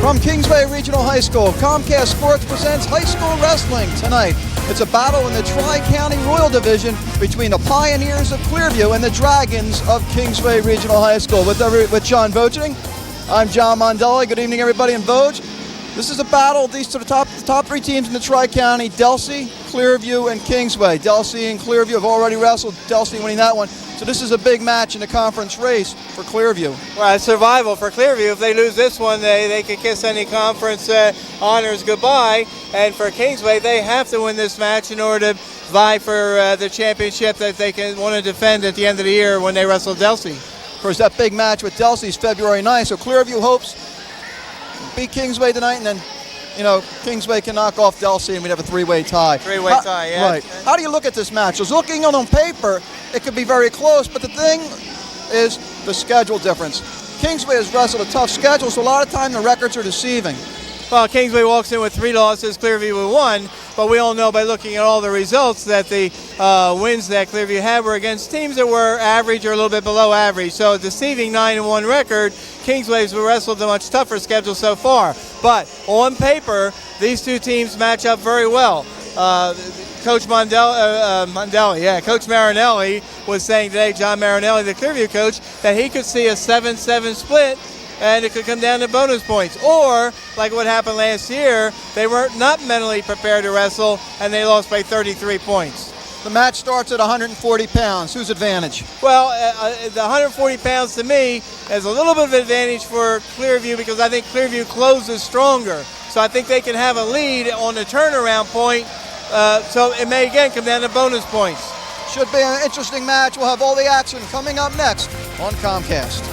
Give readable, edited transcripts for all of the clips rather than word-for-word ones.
From Kingsway Regional High School, Comcast Sports presents high school wrestling tonight. It's a battle in the Tri-County Royal Division between the Pioneers of Clearview and the Dragons of Kingsway Regional High School. With John Vogeding, I'm John Mondelli. Good evening, everybody in Vogue. This is a battle. These are the top three teams in the Tri-County: Delsea, Clearview, and Kingsway. Delsea and Clearview have already wrestled, Delsea winning that one. So this is a big match in the conference race for Clearview. Well, it's survival for Clearview. If they lose this one, they could kiss any conference honors goodbye. And for Kingsway, they have to win this match in order to vie for the championship that they can want to defend at the end of the year when they wrestle Delsea. Of course, that big match with Delsea is February 9th, so Clearview hopes beat Kingsway tonight, and then, Kingsway can knock off Delsea, and we'd have a three-way tie. Three-way tie, yeah. Right. How do you look at this match? Just looking on paper, it could be very close, but the thing is the schedule difference. Kingsway has wrestled a tough schedule, so a lot of time the records are deceiving. Well, Kingsway walks in with 3 losses, Clearview with 1, but we all know by looking at all the results that the wins that Clearview had were against teams that were average or a little bit below average. So a deceiving 9-1 record. Kingsway's wrestled a much tougher schedule so far. But on paper, these two teams match up very well. Coach Coach Marinelli was saying today, John Marinelli, the Clearview coach, that he could see a 7-7 split, and it could come down to bonus points. Or, like what happened last year, they were not mentally prepared to wrestle, and they lost by 33 points. The match starts at 140 pounds. Whose advantage? Well, the 140 pounds to me is a little bit of advantage for Clearview because I think Clearview closes stronger. So I think they can have a lead on the turnaround point. So it may again come down to bonus points. Should be an interesting match. We'll have all the action coming up next on Comcast.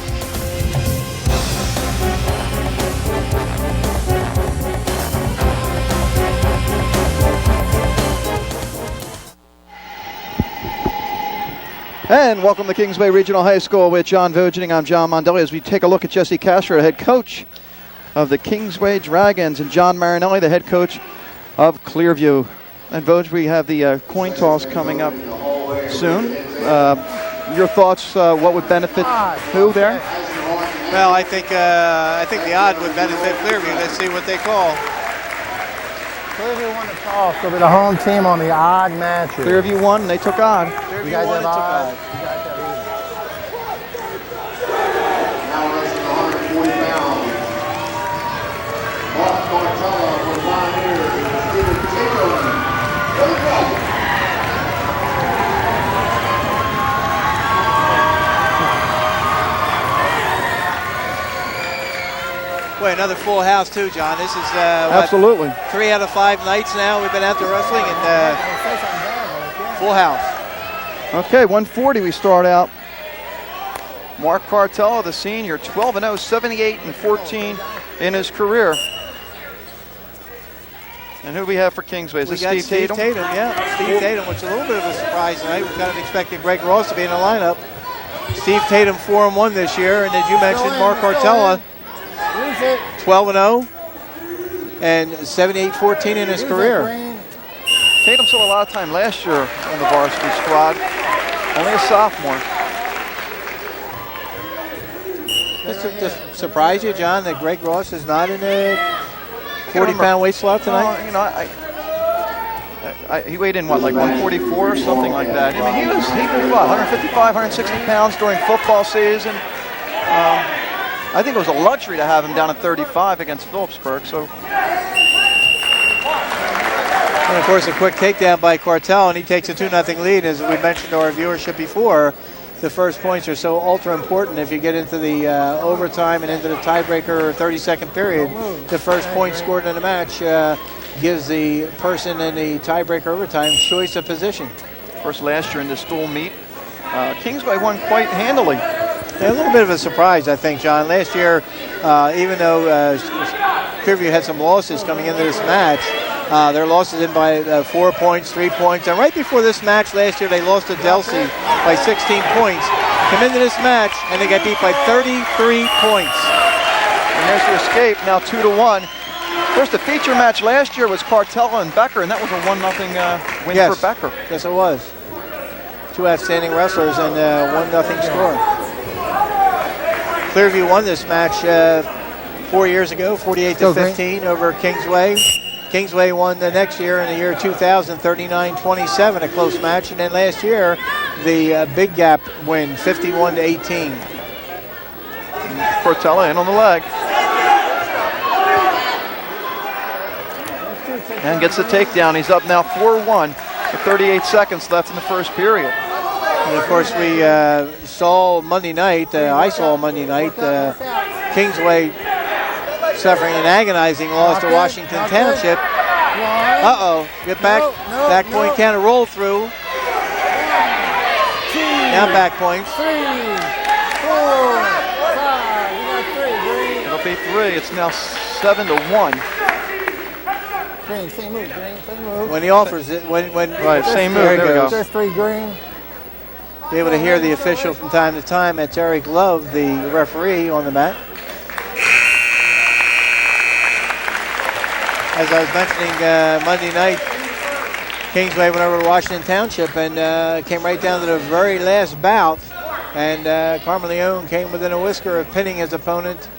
And welcome to Kingsway Regional High School with John Vogeding. I'm John Mondelli as we take a look at Jesse Castro, head coach of the Kingsway Dragons, and John Marinelli, the head coach of Clearview. And Vogue, we have the coin toss coming up soon. Your thoughts, what would benefit who there? Well, I think the odd would benefit Clearview. Let's see what they call. Clearview won the toss. They'll be the home team on the odd matches. Clearview won, and they took odd. You guys have odd. You guys have even. Now wrestling 140 pounds. Mark Martella from Pioneers and Stephen Tatum for the Dragons. Boy, another full house too, John. This is Absolutely. 3 out of 5 nights now we've been out there wrestling, and full house. Okay, 140 we start out. Mark Cartella, the senior, 12-0, 78-14 in his career. And who do we have for Kingsway? Is We this got Steve Tatum? Yeah, Steve Tatum, which is a little bit of a surprise tonight. We kind of expected Greg Ross to be in the lineup. Steve Tatum 4-1 this year, and as you mentioned, Mark Cartella 12-0 and 78-14 in his career. Tatum saw a lot of time last year on the varsity squad. Only a sophomore. Does it surprise you, John, that Greg Ross is not in the 40-pound weight slot tonight? He weighed in, what, like 144 or something like that. I mean, he was what, 155, 160 pounds during football season. I think it was a luxury to have him down at 35 against Phillipsburg. So, and of course, a quick takedown by Cartel, and he takes a 2-0 lead. As we mentioned to our viewership before, the first points are so ultra important. If you get into the overtime and into the tiebreaker or 30-second period, the first point scored in the match gives the person in the tiebreaker overtime choice of position. of course, last year in the school meet, Kingsway won quite handily. Yeah, a little bit of a surprise, I think, John. Last year, even though Clearview had some losses coming into this match, their losses in by 4 points, 3 points. And right before this match last year, they lost to Delsea by 16 points. Come into this match, and they got beat by 33 points. And there's the escape, now 2-1. Of course, the feature match last year was Cartella and Becker, and that was a 1-0 win for Becker. Yes, it was. 2 outstanding wrestlers and 1-0 score. Clearview won this match 4 years ago, 48-15 over Kingsway. Kingsway won the next year in the year 2000, 39-27, a close match. And then last year, the Big Gap win, 51-18. Cortella in on the leg. And gets the takedown. He's up now 4-1 with 38 seconds left in the first period. And of course, we saw Monday night, I saw Monday night, Kingsway suffering an agonizing loss to Washington Township. Uh-oh, get back, back point counter roll through. Now back points. 3, 4, 5. You got 3, Green. It'll be 3. It's now 7-1. Green, same move, Green, same move. When he offers it, when Right, same move. there There we go. There's 3, Green. Be able to hear the official from time to time. That's Eric Love, the referee on the mat. As I was mentioning, Monday night, Kingsway went over to Washington Township and came right down to the very last bout. And Carmeleone came within a whisker of pinning his opponent,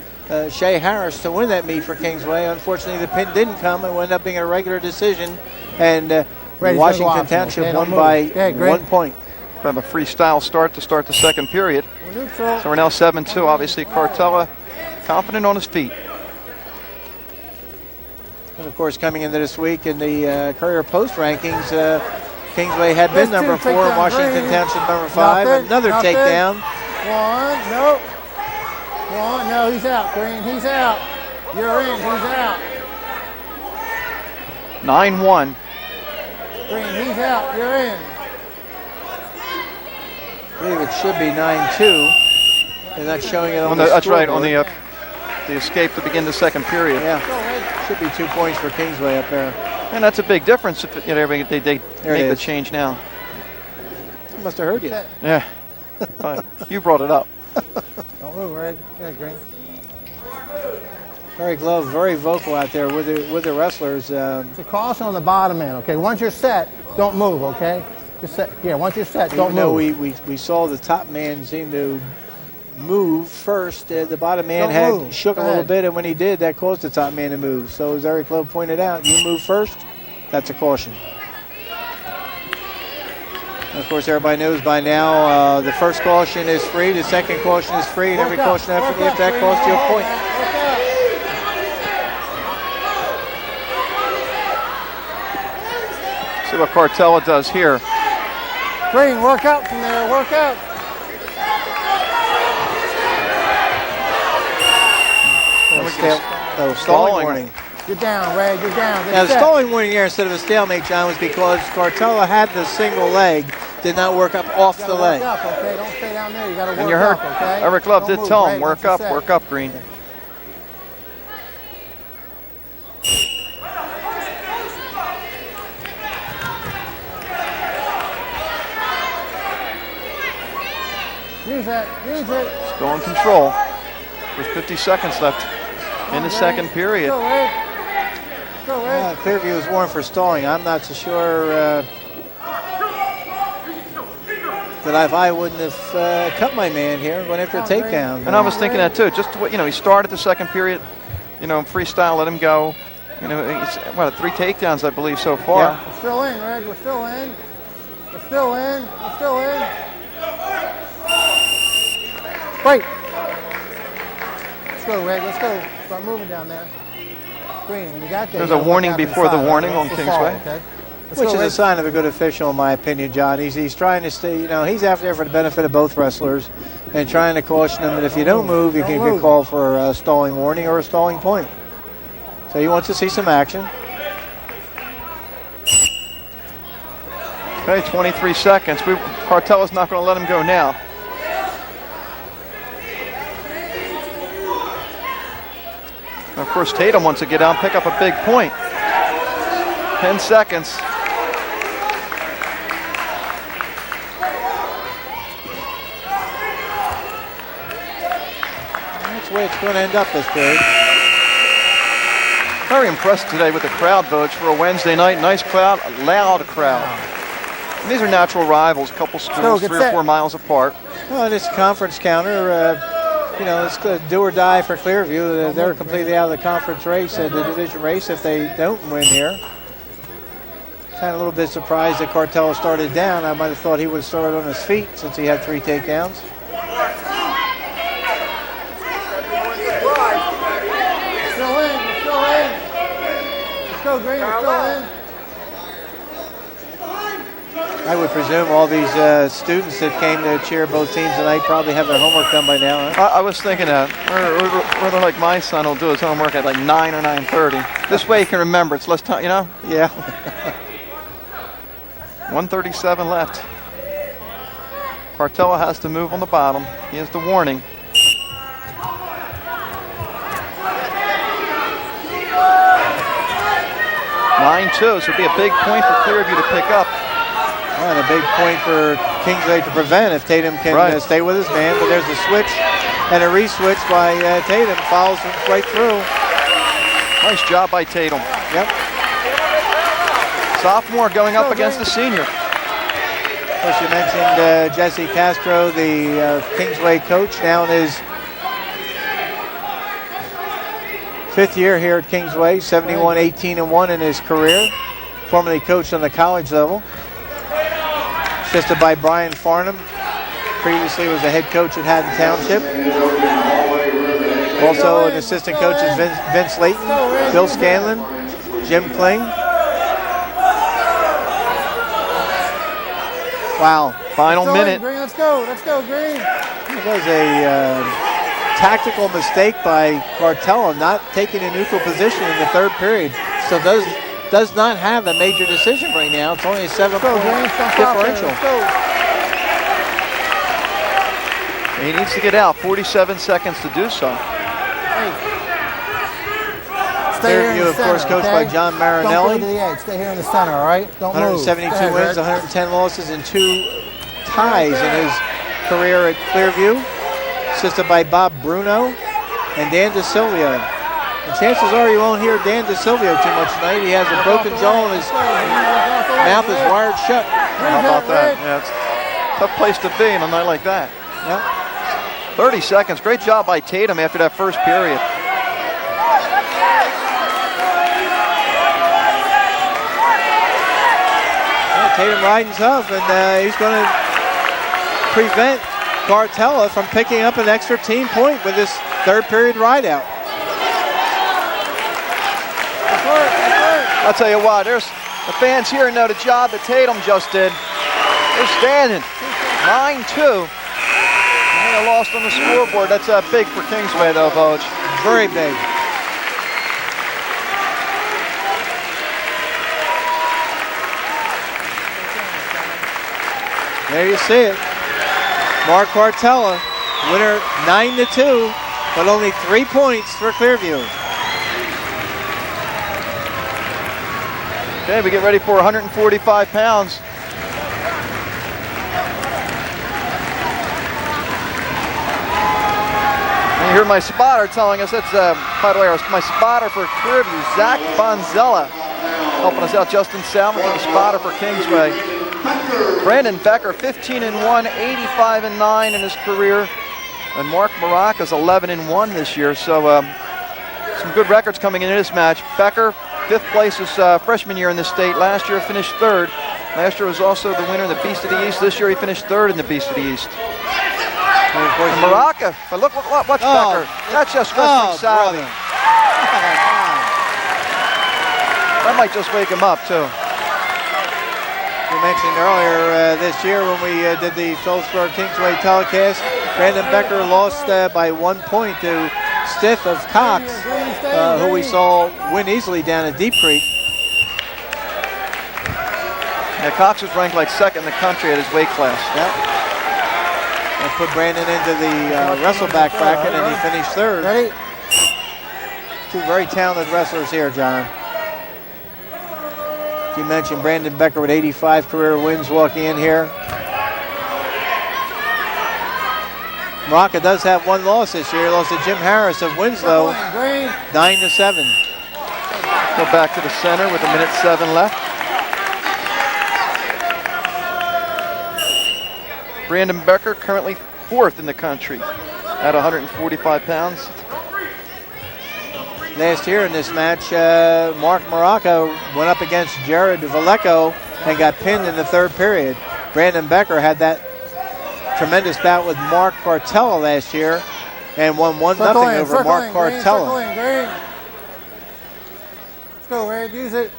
Shea Harris, to win that meet for Kingsway. Unfortunately, the pin didn't come. It ended up being a regular decision. And Washington Township won by 1 point. Have a freestyle start to start the second period. So we're now 7-2. Obviously, Cortella confident on his feet. And of course, coming into this week in the Courier Post rankings, Kingsway had been number 4, Washington Township number 5. Another takedown. 1, nope. 1, no, he's out, Green, he's out. You're in, he's out. 9-1. Green, he's out, you're in. I believe it should be 9-2. They're not showing it on the That's right, on scoreboard. the escape to begin the second period. Yeah, should be 2 points for Kingsway up there. And that's a big difference if they make the change now. Must have heard you. Yeah. Fine. You brought it up. Don't move, Red. Good, Green. Eric Love, very vocal out there with the wrestlers. It's a caution on the bottom end, okay? Once you're set, don't move, okay? Just set. Yeah, once you're set, don't Even though move. we saw the top man seem to move first, the bottom man Don't had move. shook Go a little ahead. bit, and when he did, that caused the top man to move. So as Eric Love pointed out, you move first, that's a caution. And of course, everybody knows by now the first caution is free, the second caution is free, and every caution after that costs you a point. See what Cortella does here. Green, work out from there, work out. Stalling warning. You're down, Red, you're down. Get Now, the set. stalling warning here instead of a stalemate, John, was because Cortella had the single leg, did not work up off You the gotta leg. work up, okay? Don't stay down there. You gotta work And you heard up, okay? Eric Love Don't did move, tell Red, him, once you're set. work up, Green. Use that, use it. Still in control with 50 seconds left in the second period. Go, Red. Go, Red. Clearview was warned for stalling. I'm not so sure that if I wouldn't have cut my man here, going after a takedown. And I was thinking that too. Just he started the second period, freestyle, let him go. It's 3 takedowns, I believe, so far. Yeah. We're still in, Red. We're still in. We're still in. We're still in. Wait. Let's go, Red. Let's go. Start moving down there. Green, when you got there. There's you a gotta warning look out to before the side, warning right? on Let's fall, Kingsway. okay? Let's Which go, is a Red. sign of a good official, in my opinion, John. He's trying to stay, he's out there for the benefit of both wrestlers and trying to caution them that if you don't move, you can get called for a stalling warning or a stalling point. So he wants to see some action. Okay, 23 seconds. Cortella's not going to let him go now. And of course, Tatum wants to get out and pick up a big point. 10 seconds. That's the way it's going to end up this period. Very impressed today with the crowd votes for a Wednesday night. Nice crowd, a loud crowd. And these are natural rivals, a couple schools, get 3 or set. 4 miles apart. Well, this conference counter, it's a do or die for Clearview. They're completely out of the conference race, the division race, if they don't win here. Kind of a little bit surprised that Cartella started down. I might have thought he would have started on his feet since he had 3 takedowns. Still in. Let's go, Green. Still in. I would presume all these students that came to cheer both teams tonight probably have their homework done by now, huh? I was thinking that. Or they're like my son will do his homework at like 9 or 9:30. This way he can remember. It's less time, Yeah. 1:37 left. Cartella has to move on the bottom. He has the warning. (9-2). So it'll be a big point for Clearview to pick up. And a big point for Kingsway to prevent if Tatum can stay with his man. But there's a switch and a re-switch by Tatum. Follows right through. Nice job by Tatum. Yep. Sophomore going up against the senior. Of course, you mentioned Jesse Castro, the Kingsway coach, now in his 5th year here at Kingsway, 71-18-1 in his career. Formerly coached on the college level. Assisted by Brian Farnham. Previously was a head coach at Haddon Township. Also an assistant coach is Vince Layton, Bill Scanlon, Jim Kling. Wow. Final minute. Green, let's go, Green. It was a tactical mistake by Cartella not taking a neutral position in the 3rd period. So does not have a major decision right now. It's only a 7-point differential. He needs to get out. 47 seconds to do so. Clearview, of course, coached by John Marinelli. Don't go to the edge. Stay here in the center, all right? Don't 172 move. wins, 110 losses, and 2 ties in his career at Clearview. Assisted by Bob Bruno and Dan DeSilvio. And chances are you won't hear Dan DeSilvio too much tonight. He has a broken jaw and his mouth is wired shut. How about that? Yeah, it's a tough place to be on a night like that. Yep. 30 seconds. Great job by Tatum after that first period. Tatum riding tough, and he's going to prevent Cartella from picking up an extra team point with this 3rd period ride out. I'll tell you what, there's the fans here know the job that Tatum just did. They're standing. 9-2. And they lost on the scoreboard. That's big for Kingsway, though, Vogue. Very big. There you see it. Mark Cartella, winner 9-2, but only 3 points for Clearview. Okay, we get ready for 145 pounds. And you hear my spotter telling us that's, by the way, my spotter for Clearview, Zach Bonzella, helping us out. Justin Salmon, the spotter for Kingsway. Brandon Becker, 15-1, 85-9 in his career. And Mark Maracas, 11-1 this year. So some good records coming into this match. Becker, 5th place his freshman year in the state. Last year finished 3rd. Last year was also the winner of the Beast of the East. This year he finished 3rd in the Beast of the East. And Maraca, but look, watch Becker. That's just wrestling savvy. That might just wake him up too. We mentioned earlier this year when we did the Phillipsburg Kingsway telecast, Brandon Becker lost by 1 point to Stiff of Cox, who we saw win easily down at Deep Creek. Yeah, Cox was ranked like 2nd in the country at his weight class. Yep. And put Brandon into the wrestleback bracket, and he finished 3rd. Ready? 2 very talented wrestlers here, John. You mentioned Brandon Becker with 85 career wins walking in here. Maraca does have 1 loss this year. He lost to Jim Harris of Winslow, 9-7. Go back to the center with 1:07 left. Brandon Becker currently 4th in the country. at 145 pounds. Last year in this match, Mark Maraca went up against Jared Vallejo and got pinned in the third period. Brandon Becker had that tremendous bout with Mark Cartella last year and won 1-0 over Mark Cartella. Let's go, Red. Use it.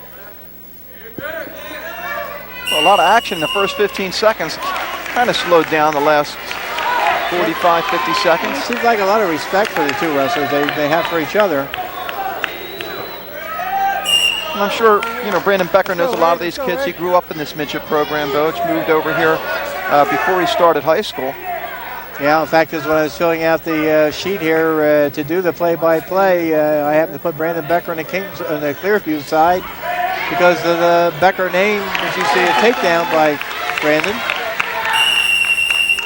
Well, a lot of action in the first 15 seconds. Kind of slowed down the last 45, 50 seconds. Seems like a lot of respect for the two wrestlers they have for each other. And I'm sure, Brandon Becker knows a lot of these kids. He grew up in this midget program, Boach, moved over here before he started high school. Yeah, in fact, as when I was filling out the sheet here to do the play-by-play, I happened to put Brandon Becker on the Clearview side because of the Becker name, as you see a takedown by Brandon.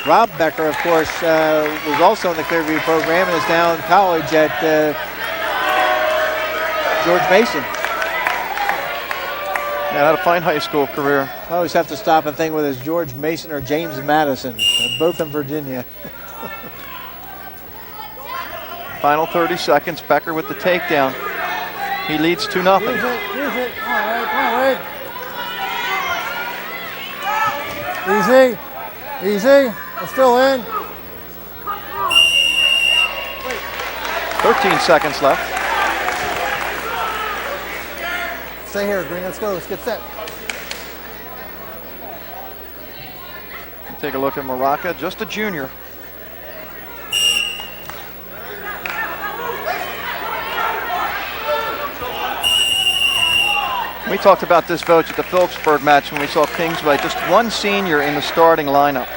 Rob Becker, of course, was also in the Clearview program and is now in college at George Mason. Yeah, had a fine high school career. I always have to stop and think whether it's George Mason or James Madison. They're both in Virginia. Final 30 seconds. Becker with the takedown. He leads 2-0. Use it. Use it. Come on, Red. Easy. Easy. We're still in. 13 seconds left. Stay here, Green. Let's go. Let's get set. Take a look at Maraca, just a junior. We talked about this, Voach, at the Phillipsburg match when we saw Kingsway. Just one senior in the starting lineup.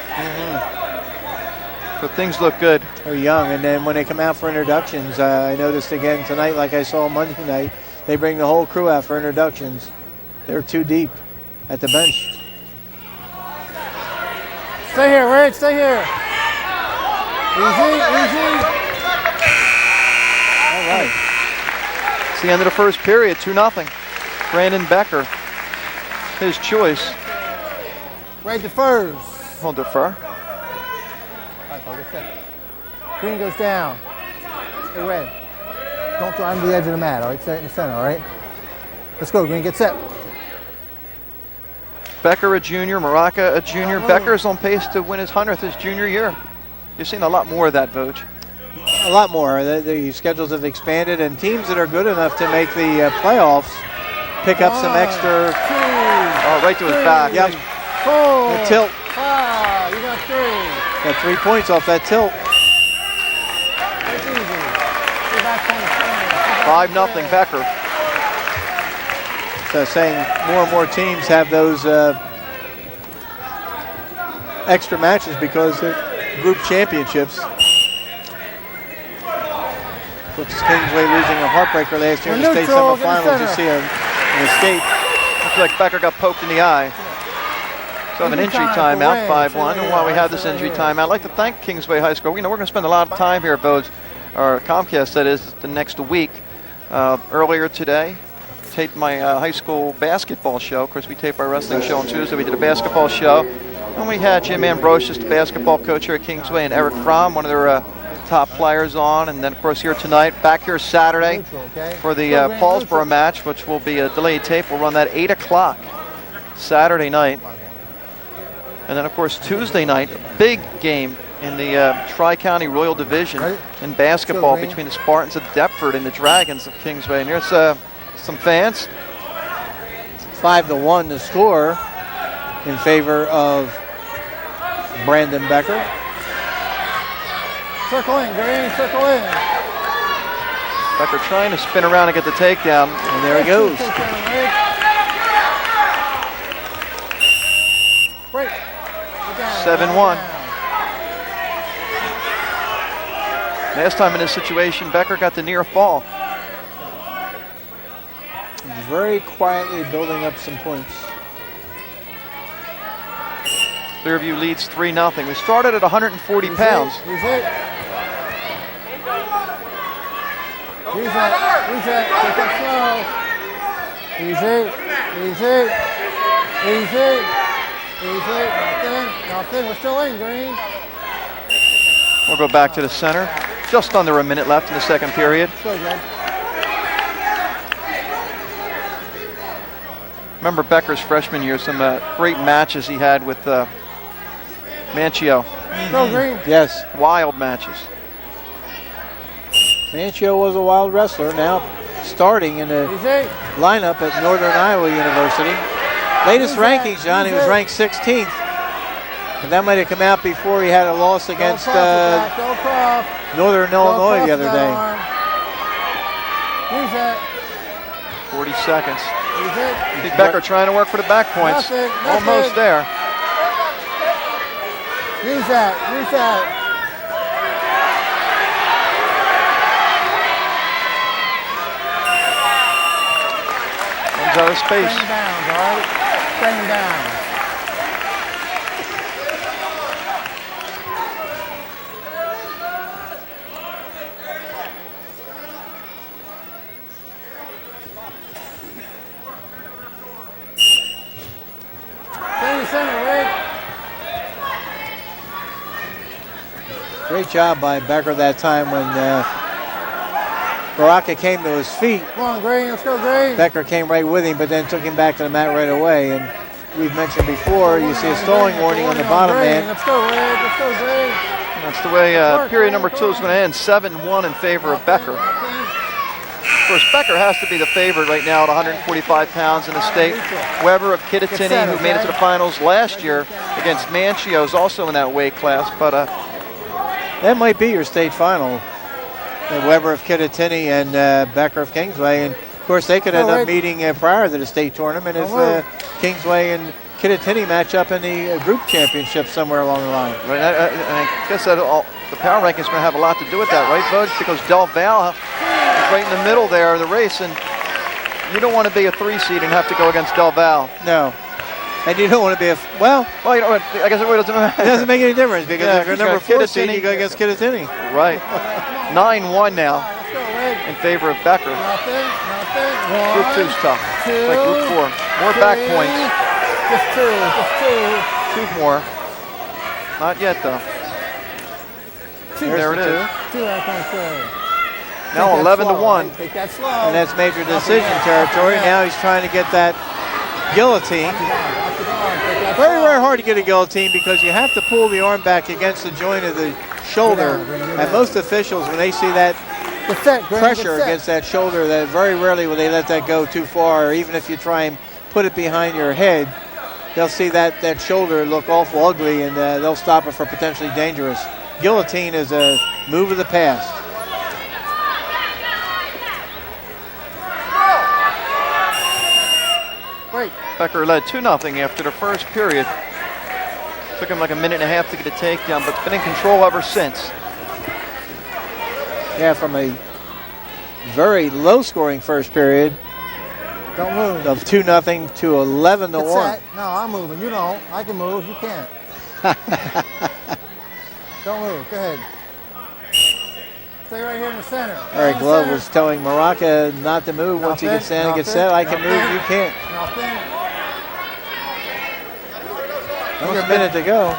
So things look good. They're young, and then when they come out for introductions, I noticed again tonight, like I saw Monday night, they bring the whole crew out for introductions. They're too deep at the bench. Stay here, Red. Stay here. Easy, easy. All right. It's the end of the first period, 2-0. Brandon Becker, his choice. Red defers. He'll defer. All right, Paul, get set. Green goes down. Hey, Red. Don't go under the edge of the mat, all right? Stay in the center, all right? Let's go, Green. Get set. Becker a junior, Maraca a junior. Becker's on pace to win his 100th his junior year. You've seen a lot more of that, Voach. A lot more. The schedules have expanded, and teams that are good enough to make the playoffs pick up some extra. Oh, right to his back. Yep. Four. The tilt. Five. You got 3. Got 3 points off that tilt. That's easy. Get back on the center. 5-0 Becker. So saying more and more teams have those extra matches because of group championships. Looks Kingsway losing a heartbreaker last year in the state semifinals. You see an escape. Looks like Becker got poked in the eye. So an injury timeout, 5-1. And while we have this injury timeout, I'd like to thank Kingsway High School. We're going to spend a lot of time here, Bodes, or Comcast, that is, the next week. Earlier today, taped my high school basketball show. Of course, we tape our wrestling show on Tuesday. We did a basketball show. And we had Jim Ambrosius, the basketball coach here at Kingsway, and Eric Fromm, one of their top players on. And then, of course, here tonight, back here Saturday for the Paulsboro match, which will be a delayed tape. We'll run that 8 o'clock Saturday night. And then, of course, Tuesday night, big game in the Tri-County Royal Division in basketball between the Spartans of Deptford and the Dragons of Kingsway. And here's some fans. 5-1 the score in favor of Brandon Becker. Circle in, Green. Circle in. Becker trying to spin around and get the takedown. And there he goes. Break. 7-1. Last time in this situation, Becker got the near fall. Very quietly building up some points. Clearview leads 3-0. We started at 140 pounds. Reset. Reset. Take it slow. Easy. Nothing. We're still in, Green. We'll go back to the center. Just under a minute left in the second period. Go, Greg. Remember Becker's freshman year, some great matches he had with Manchio. Go, Green. Yes, Wild matches. Manchio was a wild wrestler, now starting in the Easy. lineup at Northern Iowa University. Latest rankings, John, he was ranked 16th. And that might have come out before he had a loss against Northern Illinois the other day. Use that. 40 seconds. Use it. See Becker trying to work for the back points. Nothing. Almost there. Use that. Use that. Comes out of space. Same downs, all right? Same downs. Great job by Becker that time when Baraka came to his feet. Come on, Green. Let's go, Green. Becker came right with him, but then took him back to the mat right away. And we've mentioned before, you see a stalling warning on the bottom man. Let's go, Red. Let's go, Green. That's the way period number 2 is going to end. 7-1 in favor of Becker. Of course, Becker has to be the favorite right now at 145 pounds in the state. Weber of Kittatinny, who made it to the finals last year against Manchio, is also in that weight class. But that might be your state final. Weber of Kittatinny and Becker of Kingsway. And of course, they could end up meeting prior to the state tournament if Kingsway and Kittatinny match up in the group championship somewhere along the line. Right, I guess that the power ranking is going to have a lot to do with that, right, Bud? Because Del Val is right in the middle there of the race, and you don't want to be a 3 seed and have to go against Del Val. No. And you don't want to be well, you know, I guess it really doesn't matter. It doesn't make any difference because if you're number 4 seed, you go against Kittatinny. Right. 9-1 now in favor of Becker. Nothing. Group 2's tough. It's like Group 4. More back points. Just two. 2 more. Not yet, though. There it is. 2, I can say. Now 11-1. Take that slow. And that's major decision territory. Now he's trying to get that guillotine. Very, very hard to get a guillotine because you have to pull the arm back against the joint of the shoulder. And most officials, when they see that pressure against that shoulder, that very rarely will they let that go too far. Or even if you try and put it behind your head, they'll see that shoulder look awful ugly, and they'll stop it for potentially dangerous. Guillotine is a move of the past. Becker led 2-0 after the first period. Took him like a minute and a half to get a takedown, but been in control ever since. Yeah, from a very low-scoring first period. Don't move. Of 2-0 to 11-1. No, I'm moving. You don't. I can move. You can't. Don't move. Go ahead. Stay right here in the center. All right, Glove was telling Maraca not to move once he gets down and gets set. I can move, you can't. Almost a minute to go.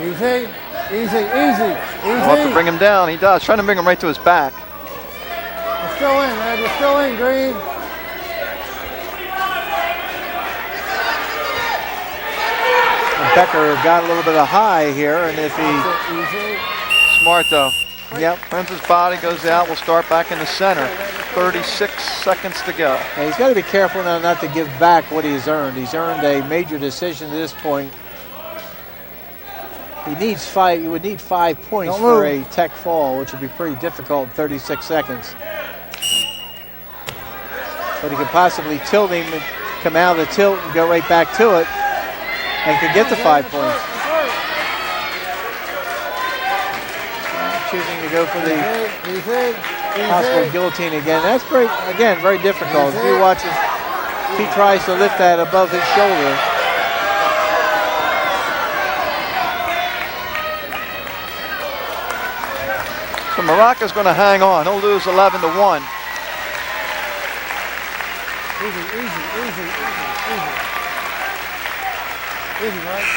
Easy. We'll have to bring him down. He does. Trying to bring him right to his back. We're still in, Red. We're still in, Green. And Becker got a little bit of high here, and if he... Smart, though. Yep. Turns his body, goes out. We'll start back in the center. 36 seconds to go. Yeah, he's got to be careful now not to give back what he's earned. He's earned a major decision to this point. He needs 5. You would need 5 points for a tech fall, which would be pretty difficult in 36 seconds. But he could possibly tilt him and come out of the tilt and go right back to it, and could get the 5 points. Choosing to go for the possible guillotine again. That's very difficult. If you watch him, he tries to lift that above his shoulder. So Maraca's going to hang on. He'll lose 11-1. Easy, right?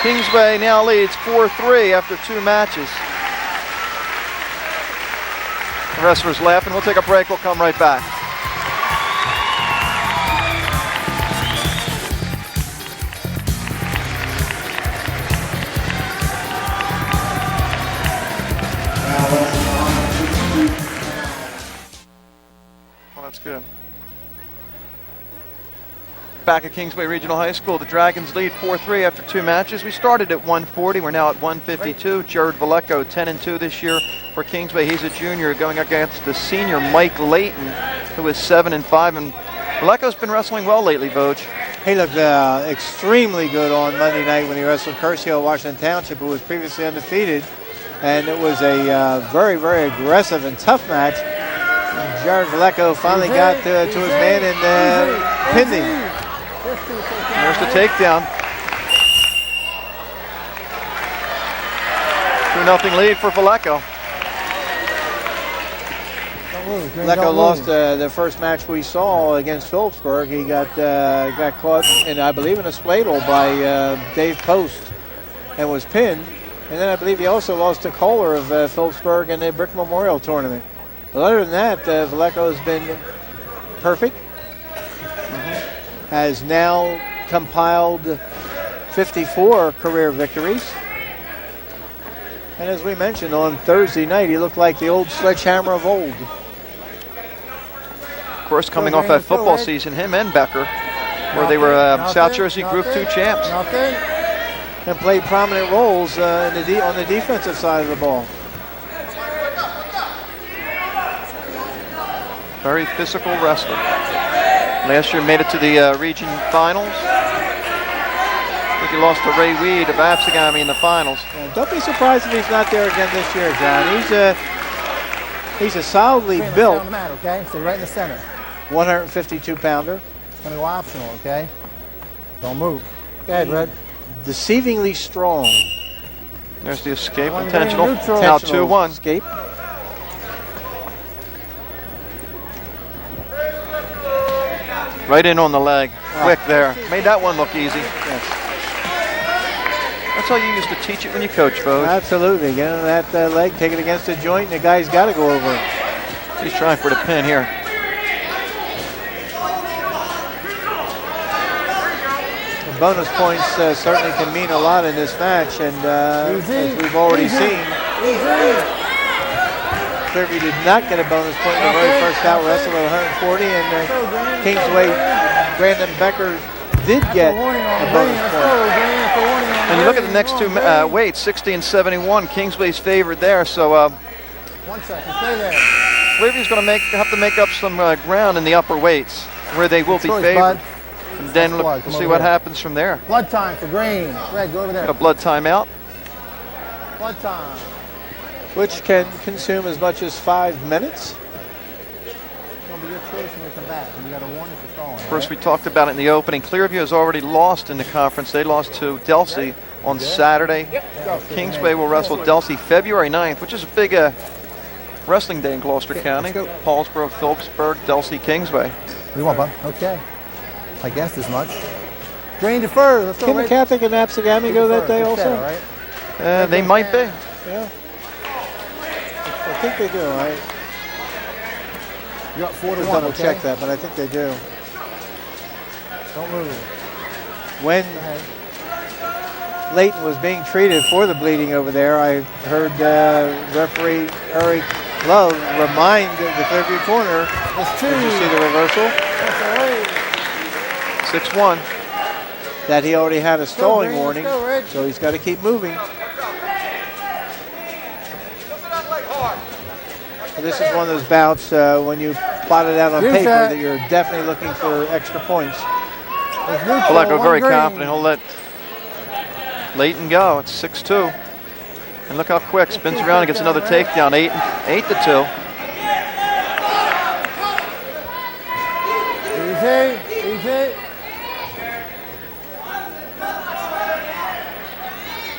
Kingsway now leads 4-3 after 2 matches. The wrestlers laughing. We'll take a break. We'll come right back. Well, that's good. Back at Kingsway Regional High School, the Dragons lead 4-3 after 2 matches. We started at 140. We're now at 152. Jared Vallejo, 10-2 this year for Kingsway. He's a junior going against the senior Mike Layton, who is 7-5. And Vallejo's been wrestling well lately, Voj. He looked extremely good on Monday night when he wrestled Curcio Washington Township, who was previously undefeated. And it was a very, very aggressive and tough match. And Jared Vallejo finally got to his man and pinned him. There's the takedown. 2-0 lead for Vallejo. Vallejo lost the first match we saw against Phillipsburg. He got caught, in, I believe, in a spladle by Dave Post and was pinned. And then I believe he also lost to Kohler of Phillipsburg in the Brick Memorial Tournament. But other than that, Vallejo has been perfect. Has now compiled 54 career victories. And as we mentioned on Thursday night, he looked like the old Sledgehammer of old. Of course, coming off that football season, him and Becker, where they were South Jersey Group 2 champs. And played prominent roles on the defensive side of the ball. Very physical wrestler. Last year made it to the region finals. I think he lost to Ray Weed of Absegami in the finals. Yeah, don't be surprised if he's not there again this year, John. He's a solidly built, on the mat, okay? Stay right in the center. 152-pounder. It's gonna go optional, okay? Don't move. Go ahead, Red. Deceivingly strong. There's the escape, One intentional. green neutral. Now 2-1. Escape. Right in on the leg. Quick there. Made that one look easy. Yes. That's how you used to teach it when you coach, Voj. Absolutely. Get on that leg, take it against the joint, and the guy's got to go over it. He's trying for the pin here. The bonus points certainly can mean a lot in this match, and as we've already seen, Clearview did not get a bonus point in the very first out wrestle at 140, and Kingsway, Brandon Becker did get a bonus point. And you look at the next 2 weights, 60 and 71. Kingsway's favored there, so 1 second, stay there. Clearview's going to have to make up some ground in the upper weights where they will be favored. And then we'll see what happens from there. Blood time for green. Red, go over there. A blood timeout. Blood time. Which can consume as much as 5 minutes. It's gonna be your choice when we come back. And you got a warning for throwing. First, we talked about it in the opening. Clearview has already lost in the conference. They lost to Delsey on Saturday. Kingsway will wrestle Delsey February 9th, which is a big wrestling day in Gloucester County. Paulsboro, Phillipsburg, Delsey, Kingsway. What do you want, bud? Okay. I guessed as much. Green deferred. Let's go. Can the Catholic and Absegami go that day also? Right? They might be. Yeah. I think they do. You're up 4-1. Double check that, but I think they do. Don't move. When Layton was being treated for the bleeding over there, I heard referee Eric Love remind the Clearview corner. Did you see the reversal? 6-1. That he already had a stalling warning, so he's got to keep moving. This is one of those bouts when you plot it out on paper that you're definitely looking for extra points. Vallejo very confident. He'll let Layton go. It's 6-2. And look how quick. Spins around and gets another takedown. 8-2. Easy.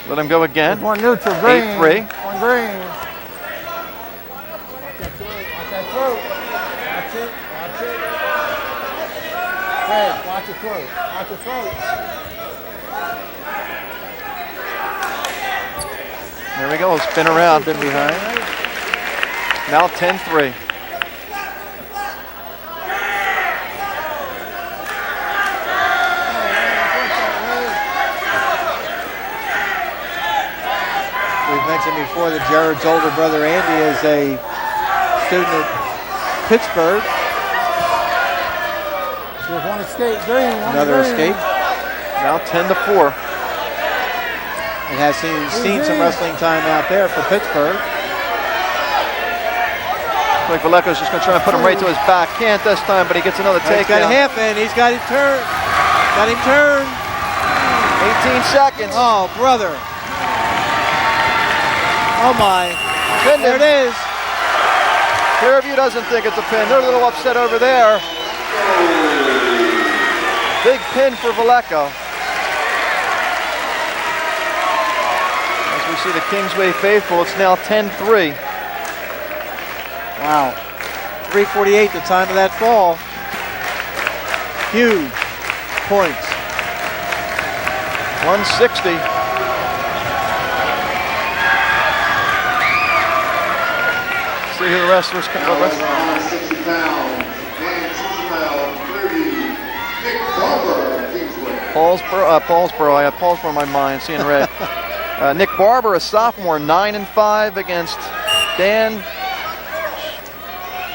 Let him go again. One neutral, green. 8-3. One green. Watch that throat. Watch it. Fred, watch your throat. Watch your throat. There we go, spin around, been behind. Now 10-3. We've mentioned before that Jared's older brother Andy is a student at Pittsburgh. There's one escape, green. Another escape. Now 10-4. And has seen some wrestling time out there for Pittsburgh. Like Valeco's just going to try and put him right to his back. Can't this time, but he gets another He's got a takedown. half in. He's got him turned. Got him turned. 18 seconds. Oh, brother. Oh, my. Pinned There him. it is. Clearview doesn't think it's a pin. They're a little upset over there. Big pin for Valeco. As we see the Kingsway faithful, it's now 10-3. Wow. 3:48 the time of that fall. Huge points. 160. See who the wrestlers come Now over. 160 pounds and 60 pounds, Clearview, Nick Barber, Kingsway. Paulsboro. I got Paulsboro in my mind, seeing red. Nick Barber, a sophomore, 9-5 against Dan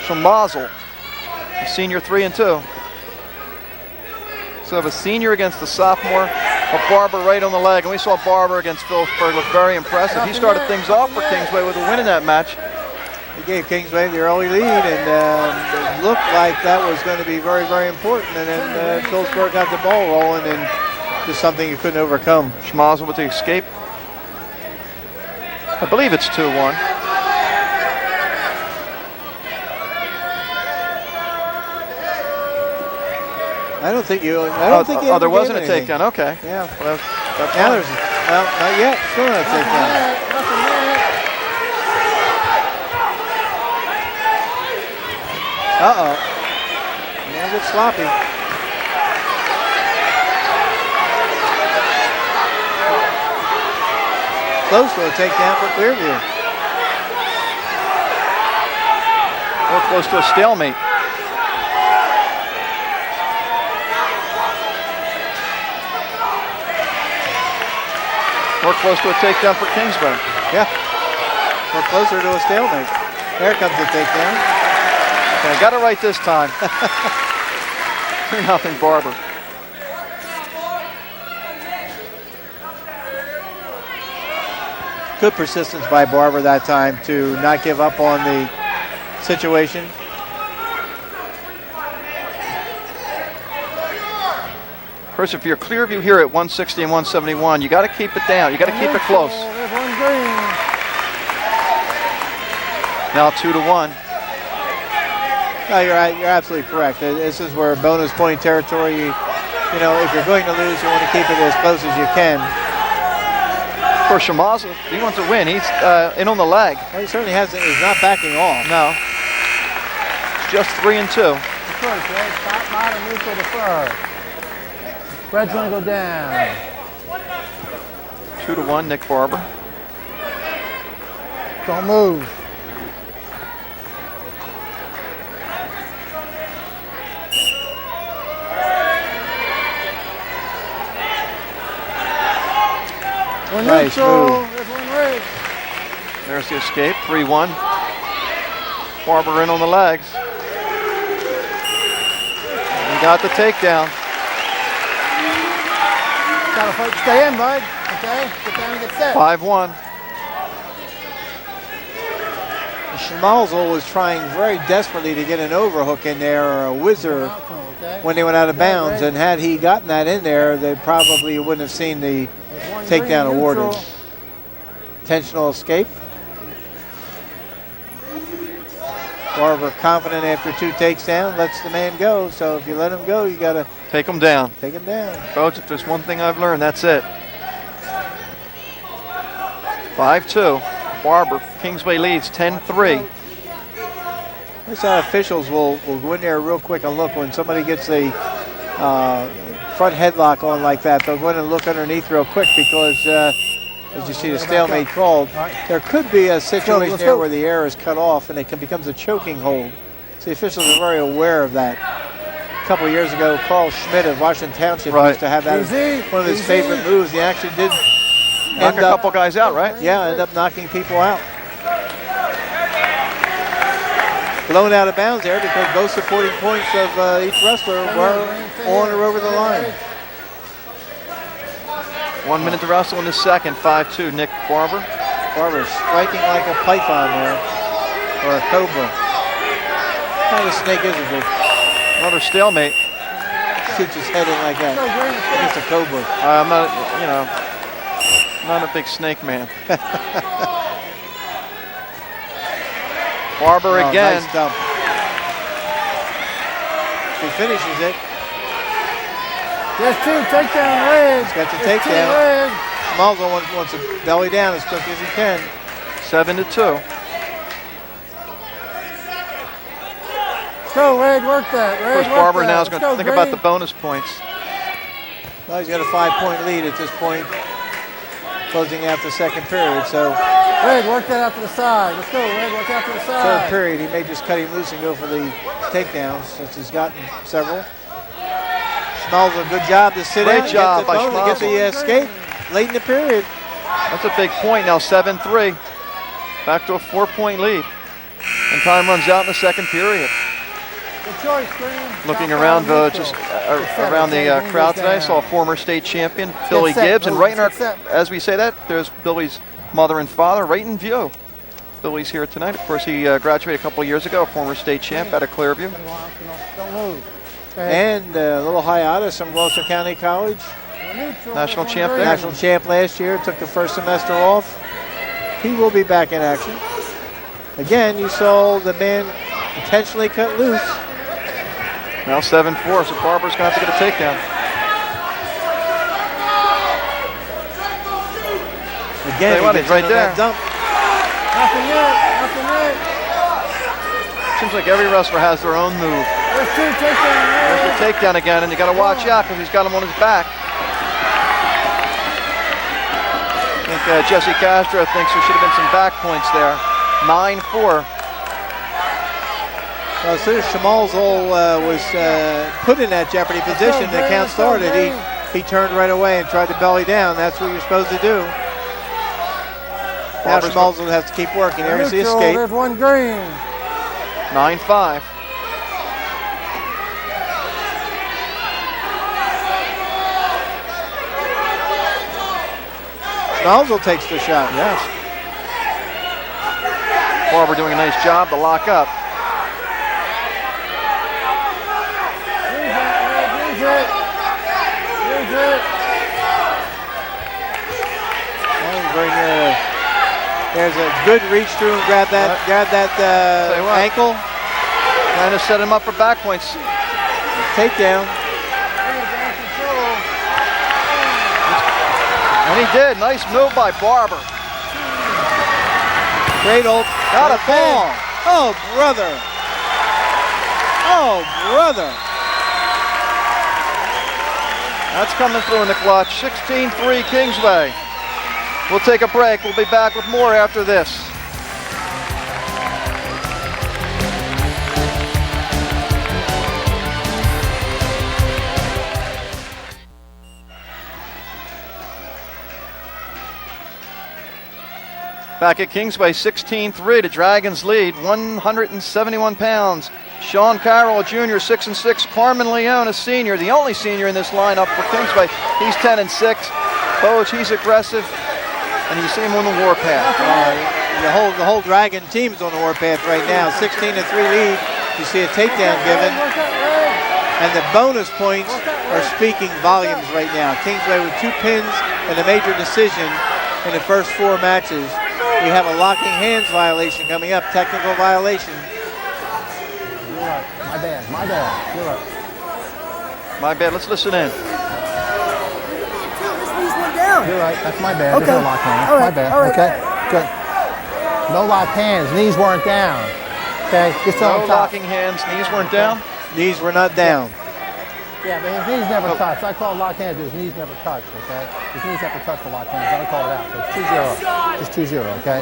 Schmazel, a senior, 3-2. So have a senior against the sophomore, a Barber right on the leg. And we saw Barber against Phillipsburg look very impressive. He started things off for Kingsway with a win in that match. He gave Kingsway the early lead, and it looked like that was going to be very, very important. And then Phillipsburg got the ball rolling, and just something you couldn't overcome. Schmazel with the escape. I believe it's 2-1. I don't think you. There wasn't a takedown. Okay. Yeah. Well, that's Now fine. there's not yet. Still not a takedown. Uh-oh. Man gets sloppy. Close to a takedown for Clearview. Or close to a stalemate. Or close to a takedown for Kingsway. Yeah. Or closer to a stalemate. There comes the takedown. Okay, got it right this time. 2-0 Barber. Good persistence by Barber that time to not give up on the situation. Of course, if you're Clearview here at 160 and 171, you got to keep it down. You got to keep it close. There's one green. Now 2-1. No, you're right. You're absolutely correct. This is where bonus point territory. You know, if you're going to lose, you want to keep it as close as you can. For Schmazel, he wants to win. He's in on the leg. Well, he certainly hasn't. He's not backing off. No. It's just 3-2. Of course, red, top, bottom, neutral to fur. Red's gonna go down. 2-1, Nick Barber. Don't move. One Nice neutral. move. There's one red. There's the escape, 3-1. Barber in on the legs. He got the takedown. Gotta fight to stay in, bud. Okay? Get down and get set. 5-1. Schmalzel was trying very desperately to get an overhook in there or a whizzer Okay? when they went out of bounds, and had he gotten that in there, they probably wouldn't have seen the There's one takedown green, awarded. neutral. Intentional escape. Barber confident after 2 takes down, lets the man go. So if you let him go, you got to Take him down. take him down. Folks, if there's one thing I've learned, that's it. 5-2. Barber. Kingsway leads 10-3. This officials will go in there real quick and look when somebody gets a front headlock on like that. They'll go in and look underneath real quick because As you see the stalemate called, there could be a situation let's there go. where the air is cut off and it becomes a choking hold. So the officials are very aware of that. A couple of years ago, Carl Schmidt of Washington Township used to have that as one of his favorite moves. He actually did Knock a couple guys out, right? Yeah, end up knocking people out. Blown out of bounds there because both supporting points of each wrestler were on or over the line. 1 minute to wrestle in the second. 5-2. Nick Barber. Barber striking like a python there, or a cobra. What kind of snake is it that Another stalemate. shoots his head in like that? It's a cobra. I'm not, not a big snake man. Barber Oh, again. Nice dump. He finishes it. There's 2 takedown, Red. He's got the There's 2 takedown. Red. Malzo wants to belly down as quick as he can. 7-2. Let's go, Red. Work that. Red, Of course, work Barber that. now is Let's going to go, think about Green. the bonus points. Well, he's got a 5-point lead at this point, closing out the second period. So Red, work that out to the side. Let's go, Red. Work out to the third side. period, he may just cut him loose and go for the takedowns since he's gotten several. Schmalz, a good job to sit Great in, job get the by bone, get the Schmalz. escape late in the period. That's a big point now. 7-3. Back to a 4-point lead. And time runs out in the second period. Good choice, Green. Looking Top around down, just neutral. around the Green crowd goes today, down. saw former state champion Billy set, Gibbs, and move, right in our, get set. as we say that, there's Billy's mother and father right in view. Billy's here tonight. Of course, he graduated a couple of years ago, a former state champ out of Clearview. Don't move. Okay. And a little hiatus from Gloucester County College. Neutral. National One champ green. there. National champ last year, took the first semester off. He will be back in action. Again, you saw the man intentionally cut loose. Now 7-4, so Barber's going to have to get a takedown. Again, Tell you what, he he's gets right into that there. dump. Nothing yet. Nothing yet. Seems like every wrestler has their own move. There's 2 takedown, There's Red. the takedown again, and you got to watch out because he's got him on his back. I think Jesse Castro thinks there should have been some back points there. 9-4. Well, as soon as Schmalzel was put in that jeopardy position, the count started. He turned right away and tried to belly down. That's what you're supposed to do. Now Barber's Schmalzel has to keep working. There's the Neutral. escape. There's 1 green. 9-5. Schmalzel takes the shot. Yes. Barber doing a nice job to lock up. Use it. Use it. Oh, very near. There's a good reach through and grab that Tell you what. ankle. Trying to set him up for back points. Takedown. And he did. Nice move by Barber. Cradle. Got a ball. Oh, brother. Oh, brother. That's coming through in the clutch. 16-3 Kingsway. We'll take a break. We'll be back with more after this. Back at Kingsway, 16-3. The Dragons lead, 171 pounds. Sean Carroll, Jr., 6'6". Carmen Leone, a senior, the only senior in this lineup for Kingsway. He's 10-6. Boach, he's aggressive, and you see him on the warpath. The whole Dragon team's on the warpath right now. 16-3 lead. You see a takedown given, and the bonus points are speaking volumes right now. Kingsway with 2 pins and a major decision in the first 4 matches. We have a locking hands violation coming up, technical violation. You're right. My bad. My bad. You're right. My bad, let's listen in. You're right. That's my bad. Okay. There's no lock hands. All right. My bad. All right. Okay. Good. No lock hands. Knees weren't down. Okay. Just No on top. locking hands, knees weren't down. Knees were not down. Yeah, but his knees never touch. I call it locked hands, but his knees never touch, okay? His knees have to touch the locked hands. I call it out. So it's 2-0. Just 2-0, okay?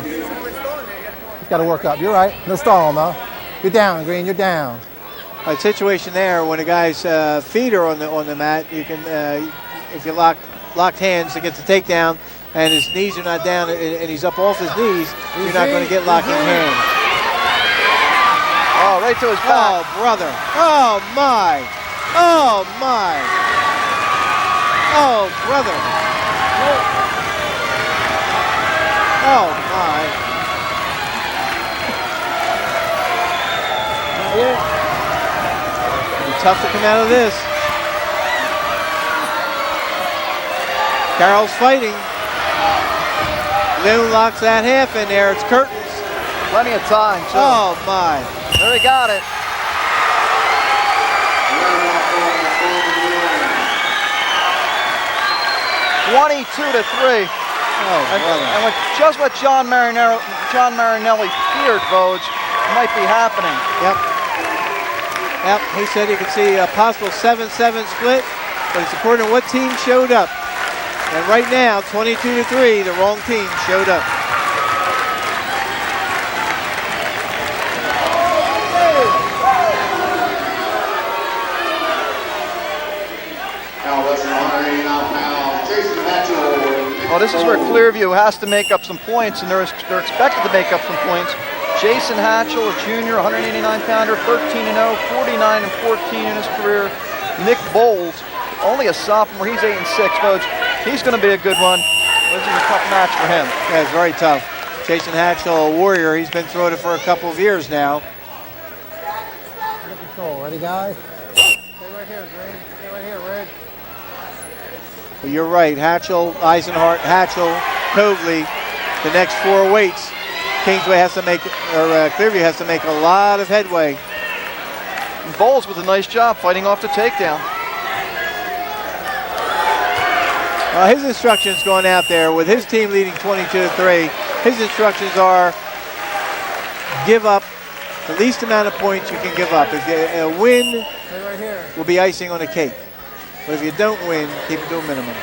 He's got to work up. You're right. No stalling, though. You're down, Green. You're down. A situation there when a guy's feet are on the mat, you can if you locked hands to get the takedown, and his knees are not down, and he's up off his knees, you're not going to get locking hands. Oh, right to his back. Oh, brother. Oh, my. Oh, my. Oh, brother. Oh, my. It'll be tough to come out of this. Carroll's fighting. Loon locks that half in there. It's curtains. Plenty of time, too. Oh, my. There he got it. 22-3. Oh, brother. And with just what John Marinelli feared, Vogue, might be happening. Yep. Yep, he said he could see a possible 7-7 split, but it's according to what team showed up. And right now, 22-3, the wrong team showed up. Now that's 189 pounds. Jason Hatchell. Well, this is where Clearview has to make up some points, and they're expected to make up some points. Jason Hatchell, a junior, 189-pounder, 13-0, 49-14 in his career. Nick Bowles, only a sophomore, he's 8-6, folks. He's going to be a good one. This is a tough match for him. Yeah, it's very tough. Jason Hatchell, a warrior. He's been throwing it for a couple of years now. Under control. Ready, guys? Stay right here, Green. Stay right here, Red. But you're right, Hatchell, Eisenhart, Hatchell, Cogley, the next four weights. Kingsway has to make, or Clearview has to make a lot of headway. And Bowles with a nice job fighting off the takedown. His instructions going out there with his team leading 22-3. His instructions are give up the least amount of points you can give up. If a win Stay right here. will be icing on the cake. But if you don't win, keep it to a minimum.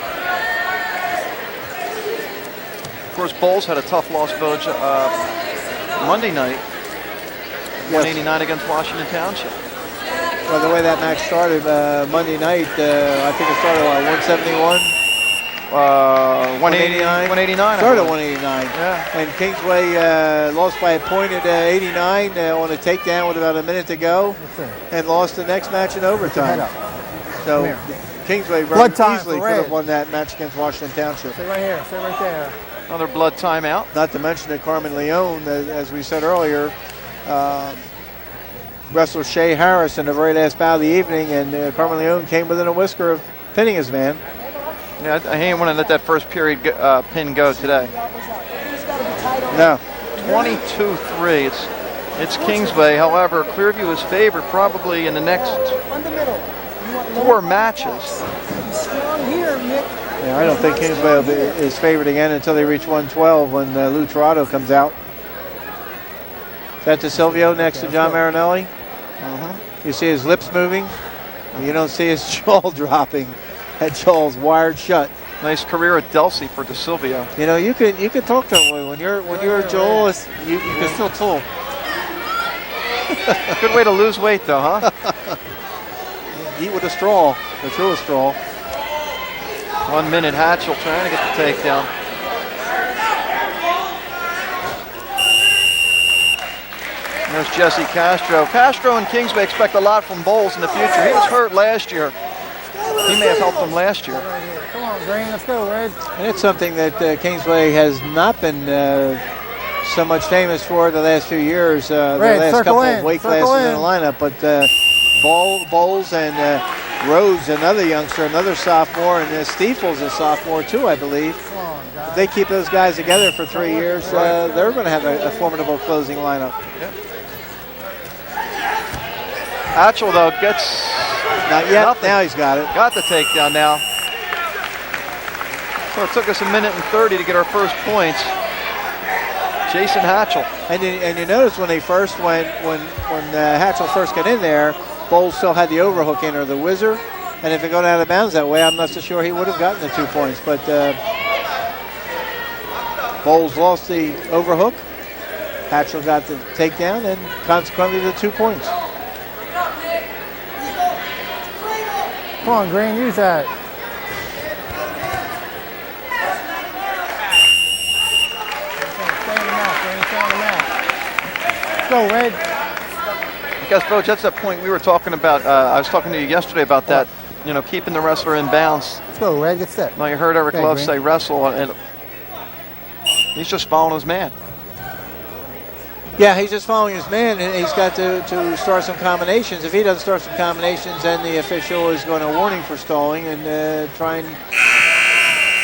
Of course, Bowles had a tough loss, Vogue, Monday night, 189 against Washington Township. Well, the way that match started Monday night, I think it started at 171. 189. 189. Started at 189. Yeah. And Kingsway lost by a point at 89 on a takedown with about a minute to go, and lost the next match in overtime. So Kingsway very easily could have won that match against Washington Township. Stay right here. Stay right there. Another blood timeout. Not to mention that Carmen Leone, as we said earlier, wrestler Shea Harris in the very last bout of the evening, and Carmen Leone came within a whisker of pinning his man. Yeah, I ain't want to let that first period pin go today. No. 22-3. It's Kingsway. However, Clearview is favored probably in the next 4 matches. Yeah, I don't think Kingsway is favored again until they reach 112 when Lou Torado comes out. Is that DeSilvio next to John Marinelli? You see his lips moving. You don't see his jaw dropping. That jaw's wired shut. Nice career at Delsey for DeSilvio. You know, you can talk that way when your jaw is you can still talk. Good way to lose weight, though, huh? Eat with a straw or through a straw. 1 minute, Hatchell trying to get the takedown. There's Jesse Castro. Castro and Kingsway expect a lot from Bowles in the future. He was hurt last year. He may have helped them last year. Come on, Green, let's go, Red. And it's something that Kingsway has not been so much famous for the last few years. The last couple of weight classes in the lineup. But Bowles and Rhodes, another youngster, another sophomore, and Stiefel's a sophomore too, I believe. If they keep those guys together for 3 years, they're going to have a formidable closing lineup. Yeah. Hatchell, though, gets... Not yet. Nothing. Now he's got it. Got the takedown now. So it took us 1 minute and 30 to get our first points. Jason Hatchell. And you notice when they first went, when Hatchell first got in there, Bowles still had the overhook in, or the whizzer. And if it got out of bounds that way, I'm not so sure he would have gotten the 2 points. But Bowles lost the overhook. Hatchell got the takedown and consequently the 2 points. Come on, Green, use that. Stay on the mat, Green, stay on the mat. Let's go, Red. I guess, Coach, that's that point we were talking about. I was talking to you yesterday about that, you know, keeping the wrestler in bounds. Let's go, Red, get set. Now, you heard Eric Okay, Love Green. say wrestle, and he's just following his man. Yeah, he's just following his man, and he's got to start some combinations. If he doesn't start some combinations, then the official is going to warning for stalling and try and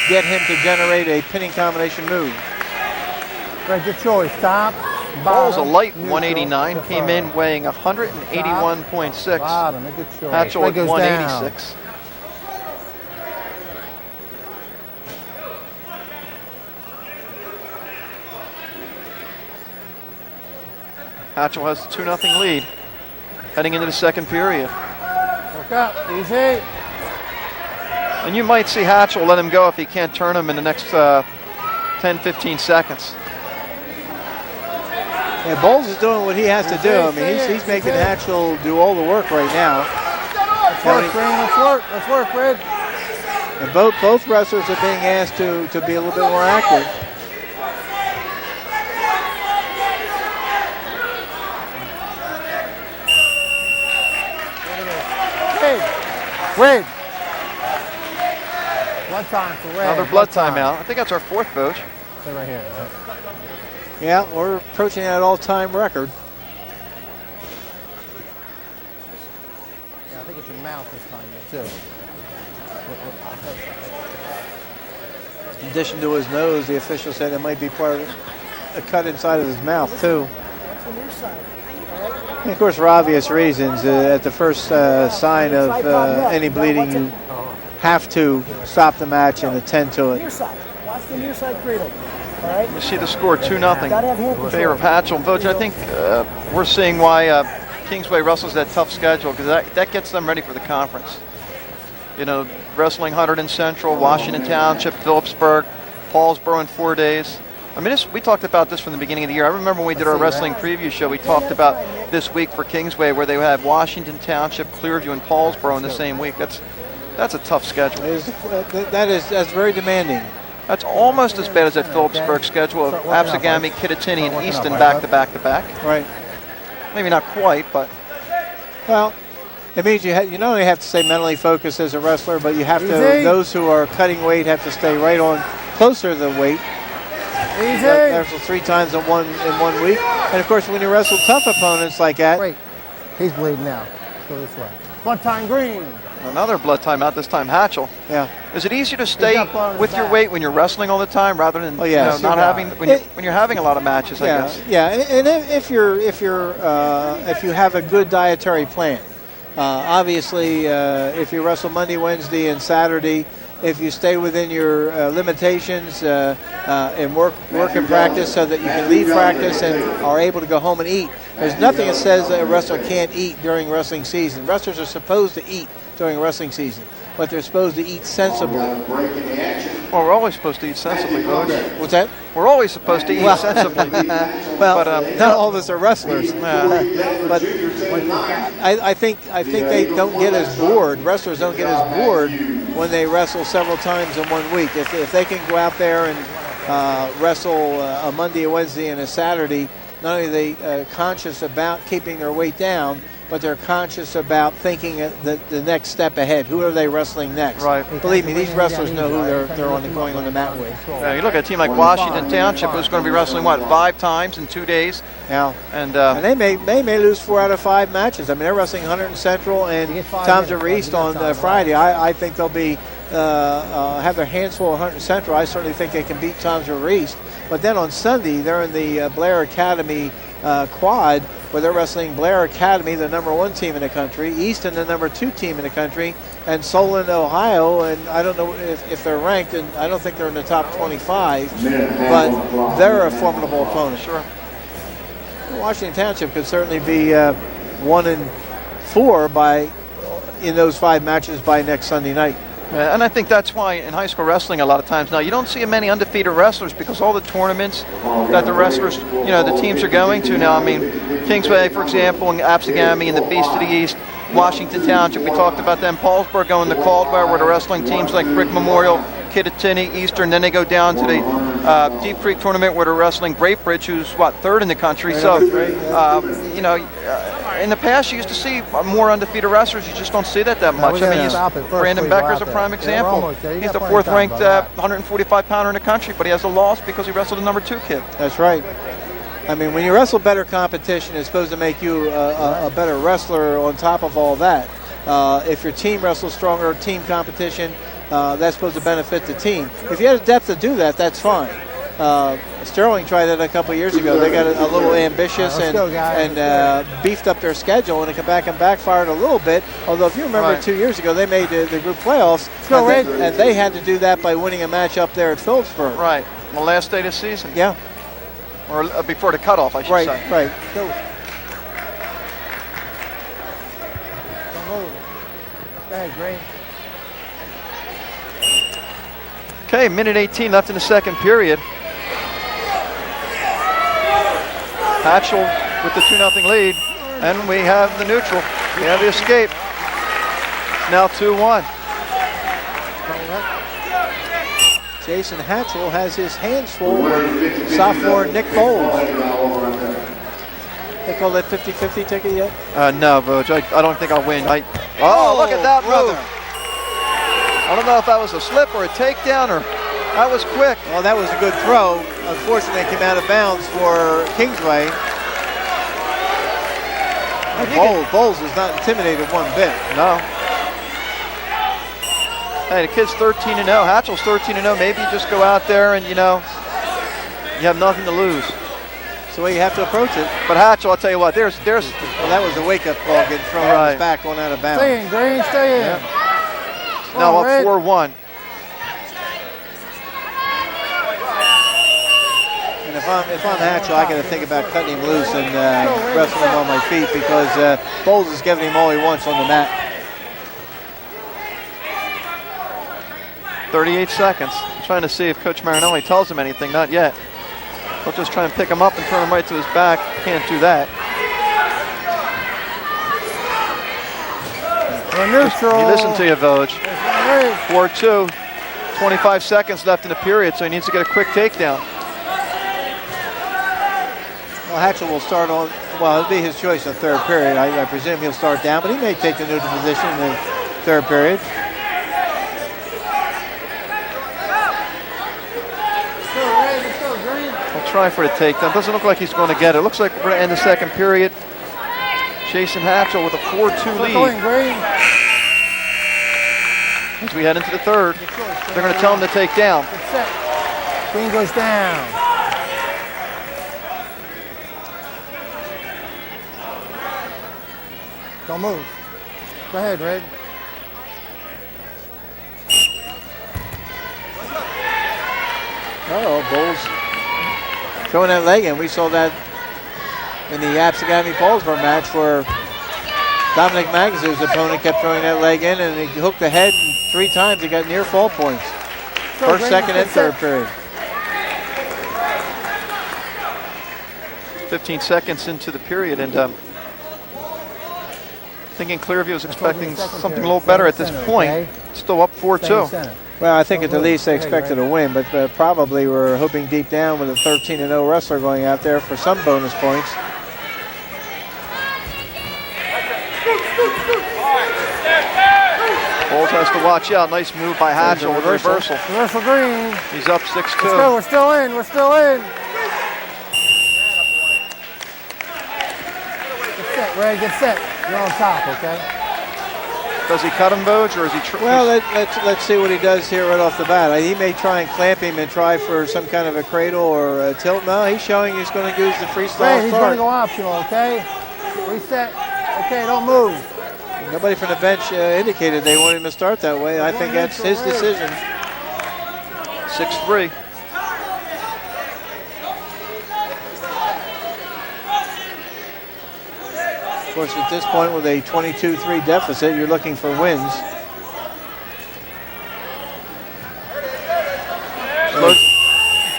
get him to generate a pinning combination move. Red, good choice. Top, Ball's a bottom, light neutral, 189, came in defer. weighing 181.6. Bottom, a good choice. Hatchell Red at goes 186. Hatchell has a 2-0 lead heading into the second period. down. Work up, easy. And you might see Hatchell let him go if he can't turn him in the next 10-15 seconds. Yeah, Bowles is doing what he has to do. I mean, he's making Hatchell do all the work right now. Let's work, Green, let's work, Red. And both wrestlers are being asked to be a little bit more active. Red. Blood time for Red. Another blood timeout. I think that's our fourth, Coach. Stay right here. Right? Yeah, we're approaching that all-time record. Yeah, I think it's your mouth this time, though, too. In addition to his nose, the official said it might be part of a cut inside of his mouth, too. And of course, for obvious reasons, at the first sign of any bleeding, you have to stop the match and attend to it. Near side. Watch the near side cradle. All right. You see the score 2-0 Gotta have hand in control. favor of Hatchell. And Vogt, I think we're seeing why Kingsway wrestles that tough schedule, because that gets them ready for the conference. You know, wrestling Hunterdon in Central, Washington Township, Phillipsburg, Paulsboro in 4 days. I mean, we talked about this from the beginning of the year. I remember when we did our wrestling preview show, we talked about this week for Kingsway where they had Washington Township, Clearview, and Paulsboro in the same week. That's a tough schedule. That's very demanding. That's almost as bad as that Phillipsburg schedule of Absegami, Kittatinny, and Easton back to back to back. Right. Maybe not quite, but Well, it means you not only have to stay mentally focused as a wrestler, but you have to. Easy. Those who are cutting weight have to stay right on, closer to the weight. Easy. Wrestle 3 times in one week, and of course, when you wrestle tough opponents like that, Wait, he's bleeding now. Let's go this way. One time, Green. another blood timeout, this time Hatchell. yeah. Is it easier to stay got blood on with his your back. weight when you're wrestling all the time rather than yes. not having when you're having a lot of matches? I Yeah, guess. yeah, and if you have a good dietary plan, obviously, if you wrestle Monday, Wednesday, and Saturday, if you stay within your limitations and work and practice, so that you can leave practice and are able to go home and eat. There's nothing that says that a wrestler can't eat during wrestling season. Wrestlers are supposed to eat during wrestling season, but they're supposed to eat sensibly. Well, we're always supposed to eat sensibly, Coach. What's that? We're always supposed to eat sensibly. Well, But, not all of us are wrestlers. But I think they don't get as bored. Wrestlers don't get as bored when they wrestle several times in 1 week. If they can go out there and wrestle a Monday, a Wednesday, and a Saturday, not only are they conscious about keeping their weight down, but they're conscious about thinking the next step ahead. Who are they wrestling next? Right. Believe me, these wrestlers know who they're going on the mat with. You look at a team like Washington Township, who's going to be wrestling 5 times in 2 days, Yeah. and And they may lose 4 out of 5 matches. I mean, they're wrestling Hunterdon Central and get 5 Township minutes, East bud. You on got time, Friday. I think they'll be have their hands full of Hunterdon Central. I certainly think they can beat Township East. But then on Sunday, they're in the Blair Academy quad, where they're wrestling Blair Academy, the #1 team in the country, Easton, the #2 team in the country, and Solon, Ohio. And I don't know if they're ranked, and I don't think they're in the top 25, but they're a formidable opponent. sure. Washington Township could certainly be 1-4 by in those 5 matches by next Sunday night. Yeah, and I think that's why in high school wrestling a lot of times now you don't see many undefeated wrestlers because all the tournaments that the wrestlers, the teams are going to now. I mean, Kingsway, for example, and Absegami and the Beast of the East, Washington Township, we talked about them. Paulsburg going to Caldwell, where the wrestling teams like Brick Memorial, Kittatinny, Eastern, then they go down to the Deep Creek tournament where they're wrestling Great Bridge, who's, 3rd in the country. So, in the past, you used to see more undefeated wrestlers. You just don't see that much. I mean, Brandon Becker's a prime example. He's the 4th-ranked 145-pounder in the country, but he has a loss because he wrestled a number 2 kid. That's right. I mean, when you wrestle better competition, it's supposed to make you a better wrestler on top of all that. If your team wrestles stronger, team competition, that's supposed to benefit the team. If you have the depth to do that, that's fine. Sterling tried that a couple of years ago. They got a little ambitious and beefed up their schedule, and it came back and backfired a little bit. Although, if you remember 2 years ago, they made the group playoffs, and they had to do that by winning a match up there at Phillipsburg. Right, the last day of the season. Yeah. Or before the cutoff, I should say. Right. Go. Don't move. Go ahead, Green. Okay, minute 18 left in the second period. Hatchell with the 2-0 lead, and we have the neutral. We have the escape. It's now 2-1. Jason Hatchell has his hands full with sophomore Nick Bowles. They call that 50-50 ticket yet? No, Voj. I don't think I'll win. Look at that move. I don't know if that was a slip or a takedown or that was quick. Well, that was a good throw. Unfortunately, it came out of bounds for Kingsway. Bowles is not intimidated one bit. No. Hey, the kid's 13-0. Hatchell's 13-0. Maybe you just go out there and, you have nothing to lose. That's the way you have to approach it. But Hatchell, I'll tell you what, there's. Well, that was a wake-up call getting thrown on his back going out of bounds. Stay in, Green, stay in. Yeah. Now up 4-1. And if I'm Hatchell, I got to think about cutting him loose and wrestling him on my feet because Bowles is giving him all he wants on the mat. 38 seconds. I'm trying to see if Coach Marinelli tells him anything. Not yet. He'll just try and pick him up and turn him right to his back. Can't do that. Neutral. He listened to you, Voj. 4-2. 25 seconds left in the period, so he needs to get a quick takedown. Well, Hatchell will start on, it'll be his choice in the third period. I presume he'll start down, but he may take the neutral position in the third period. I'll try for the takedown. Doesn't look like he's going to get it. Looks like we're going to end the second period. Jason Hatchell with a 4-2 lead. As we head into the third, they're going to tell him to take down. Green goes down. Don't move. Go ahead, Red. Bowles throwing that leg in. We saw that in the Absegami-Paulsboro match where Dominic Magazu's opponent kept throwing that leg in and he hooked the head and 3 times he got near fall points. First, second, and third period. 15 seconds into the period, and thinking Clearview is expecting something a little better at this point. Still up 4-2. Well, I think at the least they expected a win, but probably were hoping deep down with a 13-0 wrestler going out there for some bonus points. Bowles has to watch out. Nice move by Hatchell with reversal. Reversal Green. He's up 6-2. Let's go. We're still in. We're still in. Get set, Ray. Get set. You're on top, okay? Does he cut him, Voj, or is he? Well, let's see what he does here right off the bat. He may try and clamp him and try for some kind of a cradle or a tilt. No, he's showing he's going to use the freestyle He's going to go optional, okay? Reset. Okay, don't move. Nobody from the bench indicated they wanted him to start that way. I think that's his decision. 6-3. course, at this point with a 22-3 deficit, you're looking for wins.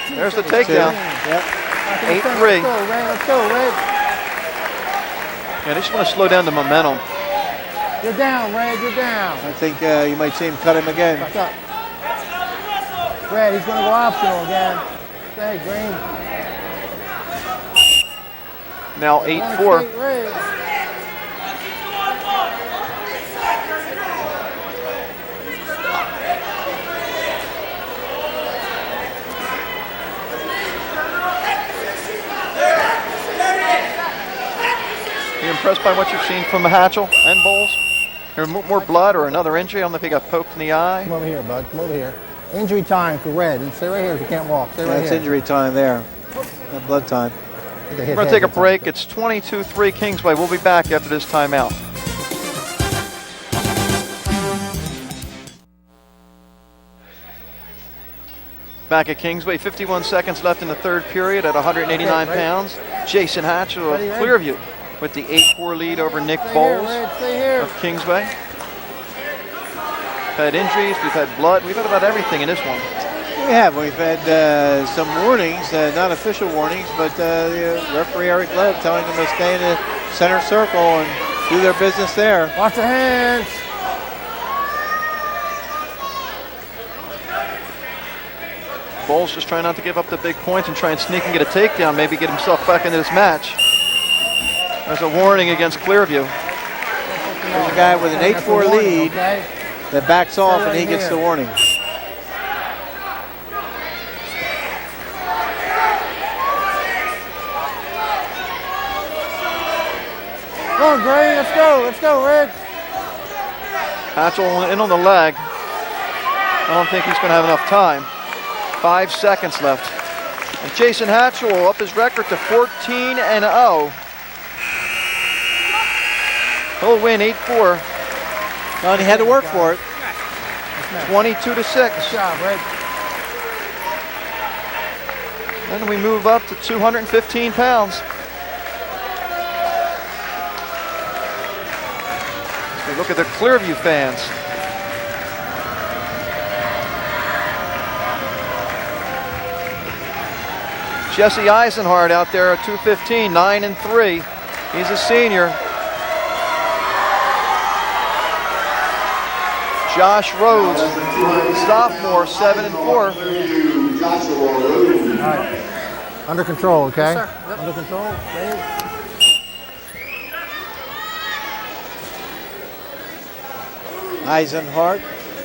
There's the takedown. Yep. 8-3. Let's go, Red. Yeah, they just want to slow down the momentum. You're down, Red. You're down. I think you might see him cut him again. Back up. Red, he's going to go optional again. Stay, Green. Now 8-4. You impressed by what you've seen from Hatchell and Bowles? There more blood or another injury? I don't know if he got poked in the eye. Come over here, bud. Come over here. Injury time for Red. And stay right here if you can't walk. Stay right That's here. injury time there. Not blood time. We're going to take a break. It's 22-3 Kingsway. We'll be back after this timeout. Back at Kingsway, 51 seconds left in the third period at 189 pounds. Jason Hatchell of Clearview with the 8-4 lead over Nick Bowles of Kingsway. We've had injuries, we've had blood, we've had about everything in this one. We have. We've had some warnings, not official warnings, but the referee Eric Gleb telling them to stay in the center circle and do their business there. Watch the hands. Bowles just trying not to give up the big points and try and sneak and get a takedown, maybe get himself back into this match. There's a warning against Clearview. There's a guy with an 8-4 lead that backs off and he gets the warning. Come on, Gray, let's go, Red. Hatchell in on the leg. I don't think he's going to have enough time. 5 seconds left. And Jason Hatchell will up his record to 14-0. He'll win 8-4. Well, and he had to work for it. 22-6. Good job, Red. Then we move up to 215 pounds. We look at the Clearview fans. Jesse Eisenhardt out there at 215, 9-3. He's a senior. Josh Rhodes, sophomore, 7-4. All right. Under control, okay? Yes, sir. Yep. Under control. Dave. Eisenhardt,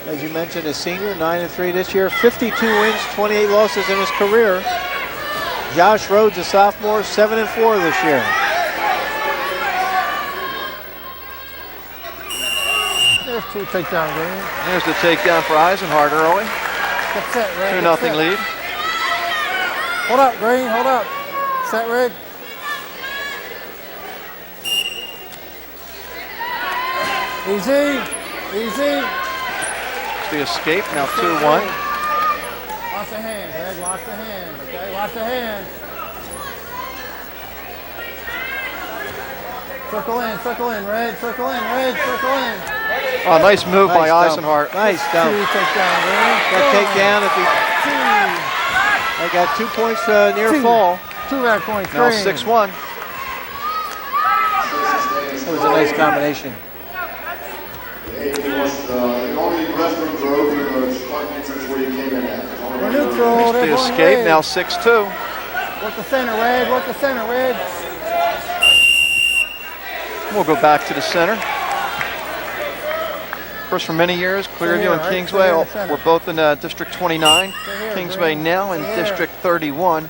as you mentioned, a senior, 9-3 this year, 52 wins, 28 losses in his career. Josh Rhodes, a sophomore, 7-4 this year. There's two takedown, Green. There's the takedown for Eisenhardt early. Get set, Red. 2-0 lead. Hold up, Green, hold up. Set, Red. Easy. The escape, now 2-1. Watch the hands, Red. Watch the hands, okay? Watch the hands. Circle in, Red. Circle in. Oh, nice move by dump. Eisenhardt. Nice dump. Two takedown, Green. That takedown, if he, I got 2 points near fall. 2 red points, Now Green. 6-1. That was a nice combination. The only restrooms are open in the entrance where you came in at. We're neutral. The escape, now 6-2. Work the center, Red. We'll go back to the center. Of course, for many years, Clearview and Kingsway were both in District 29. Kingsway now in District 31.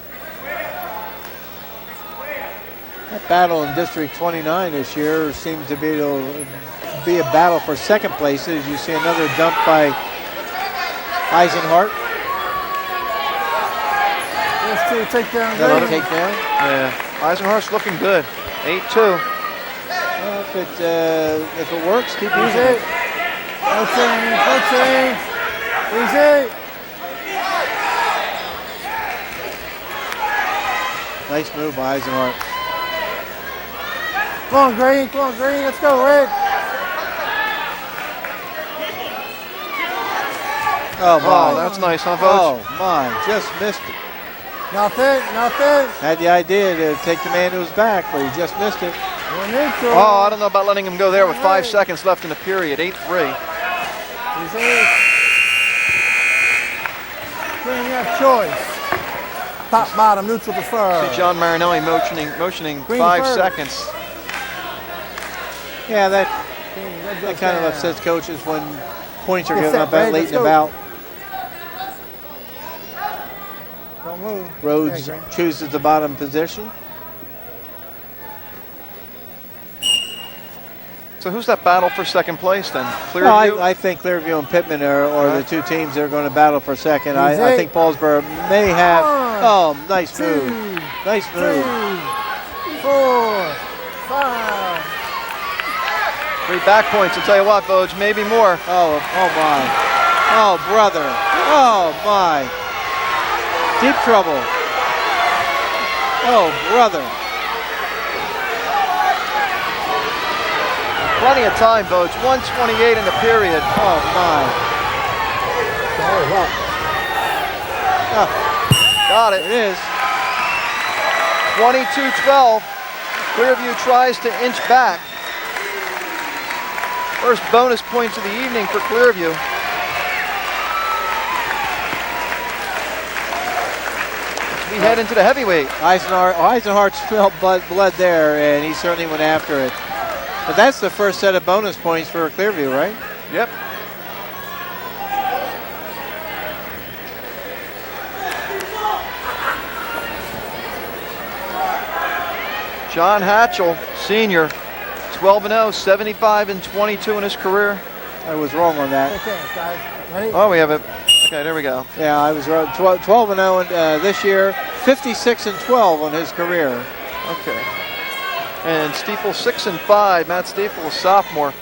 That battle in District 29 this year seems to be a battle for second place, as you see another dump by Eisenhardt. There's two takedown, Another Green. takedown. Yeah, Eisenhardt's looking good. 8-2. Well, if it works, keep using Easy. it. No change. Easy. Nice move by Eisenhardt. Come on, Green. Come on, Green. Let's go, Red. Oh, my. That's nice, huh, Oh, Vogt? my. Just missed it. Nothing. Had the idea to take the man to his back, but he just missed it. We're neutral. Oh, I don't know about letting him go there with 5 seconds left in the period. 8-3. Easy. Green, you have choice. Top, bottom, neutral, prefer. See John Marinelli motioning Green 5 first. seconds. Yeah, that That kind of down. upsets coaches when points are Get given set, up that Red, late let's in the go. bout. Don't move. Rhodes Okay, Green. chooses the bottom position. So who's that battle for second place then? Clearview? No, I think Clearview and Pittman are the two teams that are going to battle for second. I Easy. think Paulsboro may have. One, Oh, nice two, move. Nice move. 3, 4, 5. 3 back points. I'll tell you what, Vogt, maybe more. Oh my. Oh, brother. Oh, my. Deep trouble. Oh, brother. Plenty of time, Vogt. 1:28 in the period. Oh, my. Got It it. is. 22-12. Clearview tries to inch back. First bonus points of the evening for Clearview. We head into the heavyweight. Eisenhart smelled blood there, and he certainly went after it. But that's the first set of bonus points for Clearview, right? Yep. John Hatchell, senior, 12-0, 75-22 in his career. I was wrong on that. Okay, guys. Ready? Oh, we have it. Okay, there we go. Yeah, I was wrong. 12-0 this year, 56-12 on his career. Okay. And Steeple 6-5. Matt Steeple, a sophomore.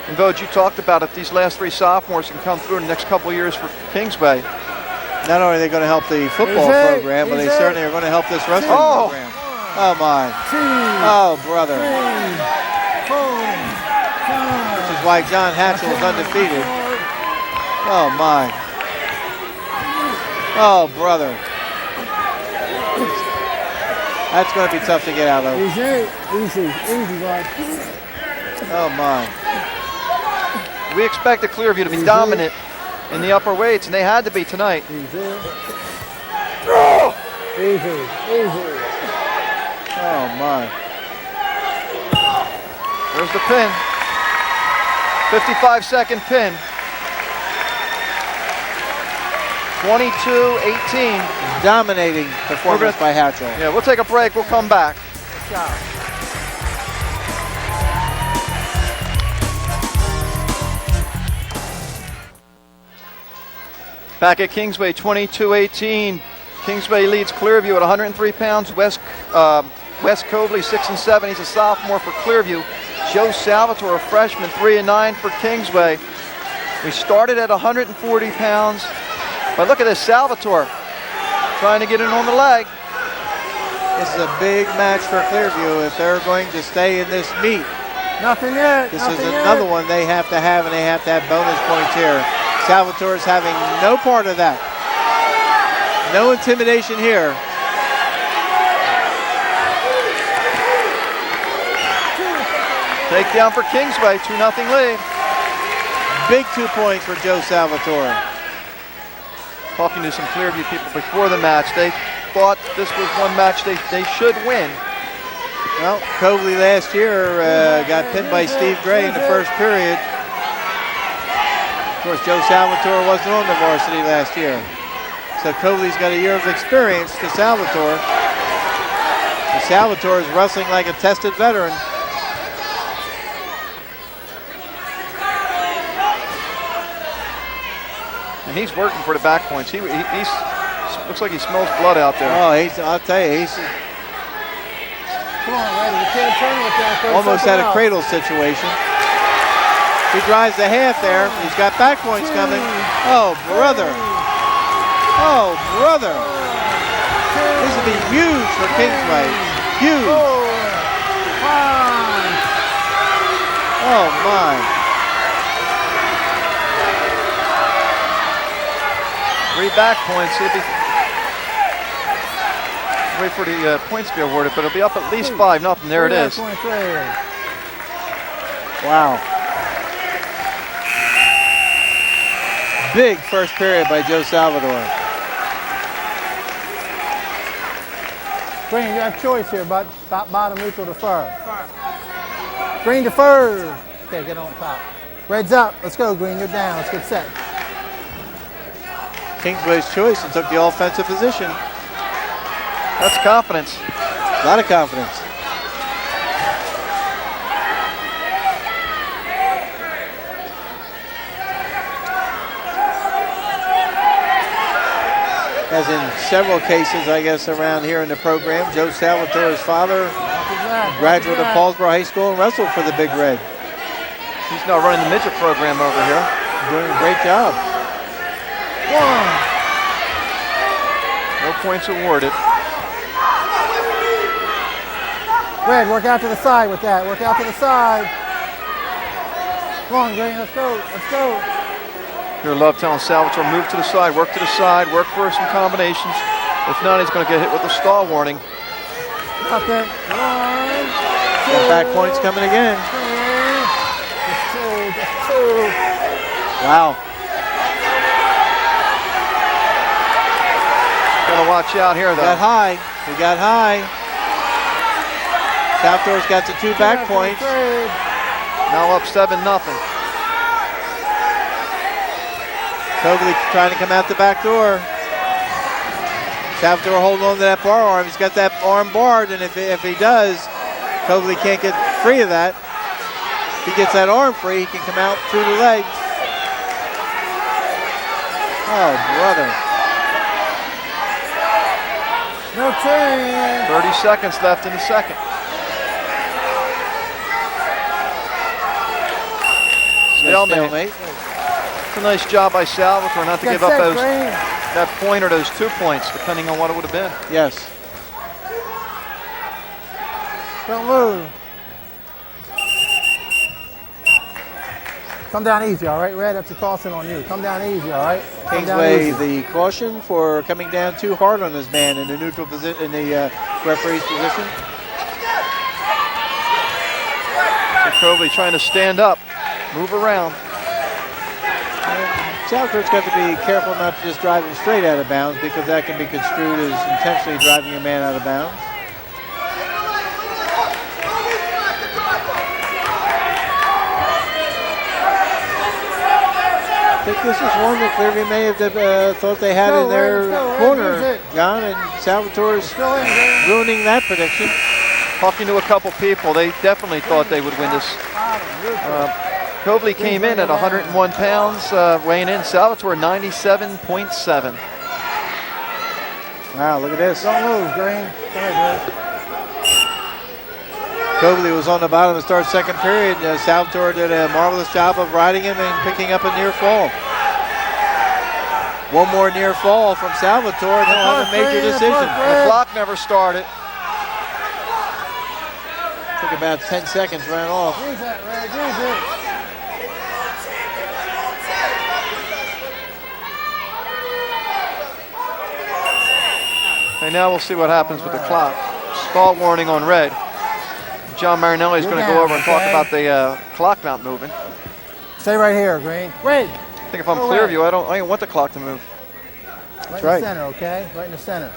And Vogt, you talked about if these last 3 sophomores can come through in the next couple of years for Kingsway. Not only are they going to help the football Easy, program, but they easy. certainly are going to help this wrestling Oh. program. Oh, my. 2, Oh, brother. 3, 4, 5. Which is why John Hatchell is undefeated. Oh, my. Oh, brother. That's going to be tough to get out of. Easy, bud. Oh, my. We expected Clearview to be dominant in the upper weights, and they had to be tonight. Easy. Oh, my. There's the pin. 55-second pin. 22-18. Dominating performance by Hatchell. Yeah, we'll take a break. We'll come back. Back at Kingsway, 22-18. Kingsway leads Clearview at 103 pounds. Wes Cobley, 6-7. He's a sophomore for Clearview. Joe Salvatore, a freshman, 3-9 for Kingsway. We started at 140 pounds. But look at this, Salvatore trying to get in on the leg. This is a big match for Clearview if they're going to stay in this meet. Nothing yet. This is another one they have to have, and they have to have bonus points here. Salvatore's having no part of that. No intimidation here. Takedown for Kingsway, 2-0 lead. Big 2 points for Joe Salvatore. Talking to some Clearview people before the match, they thought this was one match they should win. Well, Cobley last year got pinned by Steve Gray in the first period. Of course, Joe Salvatore wasn't on the varsity last year. So Cobley's got a year of experience to Salvatore. And Salvatore is wrestling like a tested veteran. And he's working for the back points. He's looks like he smells blood out there. Oh, I'll tell you, he's Come on, Red. You can't turn with that. Throw almost something had a else. cradle situation. He drives the half there. He's got back points coming. Oh, brother. Oh, brother. This would be huge for Kingsway. Huge. Oh, my. 3 back points. It'll be wait for the points to be awarded, but it'll be up at least 5-0. There it is. Wow. Big first period by Joe Salvador. Green, you have choice here, but top, bottom, neutral, defer. Green, defer. Okay, get on top. Red's up. Let's go, Green. You're down. Let's get set. Kingsway's choice and took the offensive position. That's confidence. A lot of confidence. As in several cases, I guess, around here in the program, Joe Salvatore's father, graduate of Paulsboro High School, and wrestled for the Big Red. He's now running the midget program over here. Doing a great job. No points awarded. Red, work out to the side with that. Work out to the side. Come on, Green. Let's go. Let's go. Your Love telling Salvatore, move to the side, work for some combinations. If not, he's going to get hit with a stall warning. Okay. 1, 2. And back points coming again. Just two. Wow. Got to watch out here, though. We got high. Salvatore's got the 2 back points. Now up 7-0. Cogley trying to come out the back door. Salvatore holding on to that bar arm. He's got that arm barred, and if he does, Cogley can't get free of that. If he gets that arm free, he can come out through the legs. Oh, brother. No change. 30 seconds left in the second. Stalemate. It's a nice job by Salvatore not to give up that point or those 2 points, depending on what it would have been. Yes. Don't move. Come down easy, all right, Red? That's a caution on you. Come down easy, all right? Kingsway, the caution for coming down too hard on his man in the neutral position, in the referee's position. Cogley trying to stand up, move around. Salvatore's got to be careful not to just drive him straight out of bounds, because that can be construed as intentionally driving a man out of bounds. I think this is one that Clearview may have thought they had in their corner, John, and Salvatore's ruining that prediction. Talking to a couple people, they definitely thought they would win this. Cogley came in at 101 pounds, weighing in. Salvatore 97.7. Wow, look at this. Don't move, Green. Go ahead, Red. Cogley was on the bottom to start second period. Salvatore did a marvelous job of riding him and picking up a near fall. One more near fall from Salvatore, and he'll have a major decision. The clock never started. Took about 10 seconds, ran off. Use that, Red. Use it. Okay, now we'll see what happens with the clock. Stall warning on red. John Marinelli is going to go over and talk about the clock not moving. Stay right here, Green. Red. I think if I'm Clearview, I don't want the clock to move. Right in the center, okay? Right in the center.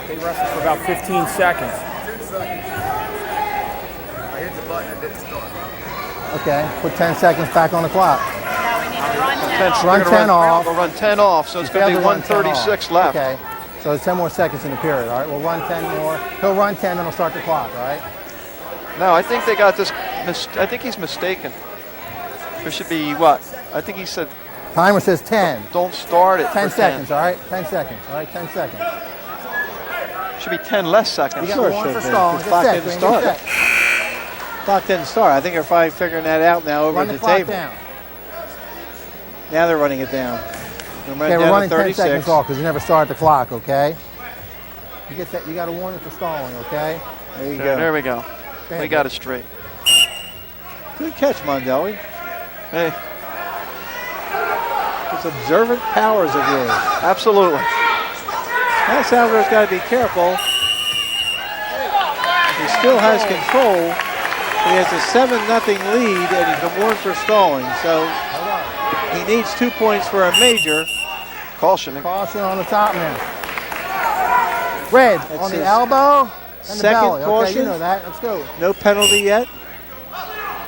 They wrestled for about 15 seconds. I hit the button and didn't start. Okay, put 10 seconds back on the clock. No, we need to run 10 Run 10 off. We'll run 10 off, so it's going to be 1:36 left. Okay, so it's 10 more seconds in the period, all right? We'll run 10 more. He'll run 10, then we'll start the clock, all right? No, I think they got this. I think he's mistaken. There should be what? I think he said. Timer says 10. Don't start it. 10 seconds, all right? 10 seconds, all right? 10 seconds. Should be 10 less seconds. You got one for stall. Get Clock set, didn't Green. Get start. set. Clock didn't start. I think they're probably figuring that out now over Run at the the clock table. down. Now they're running it down. Okay, we're running 10 seconds off because you never started the clock, okay? You get that? You got a warning for stalling, okay? There you go. There we go. Go We got it straight. Good catch, Mondelli. Hey, Those observant powers of yours. absolutely. Now Salvador's got to be careful. He still has control. He has a 7-0 lead, and he's been warned for stalling. So he needs 2 points for a major. Caution. Caution on the top man. Red That's on the his elbow and the second belly. Okay, caution. you know that. Let's go. No penalty yet,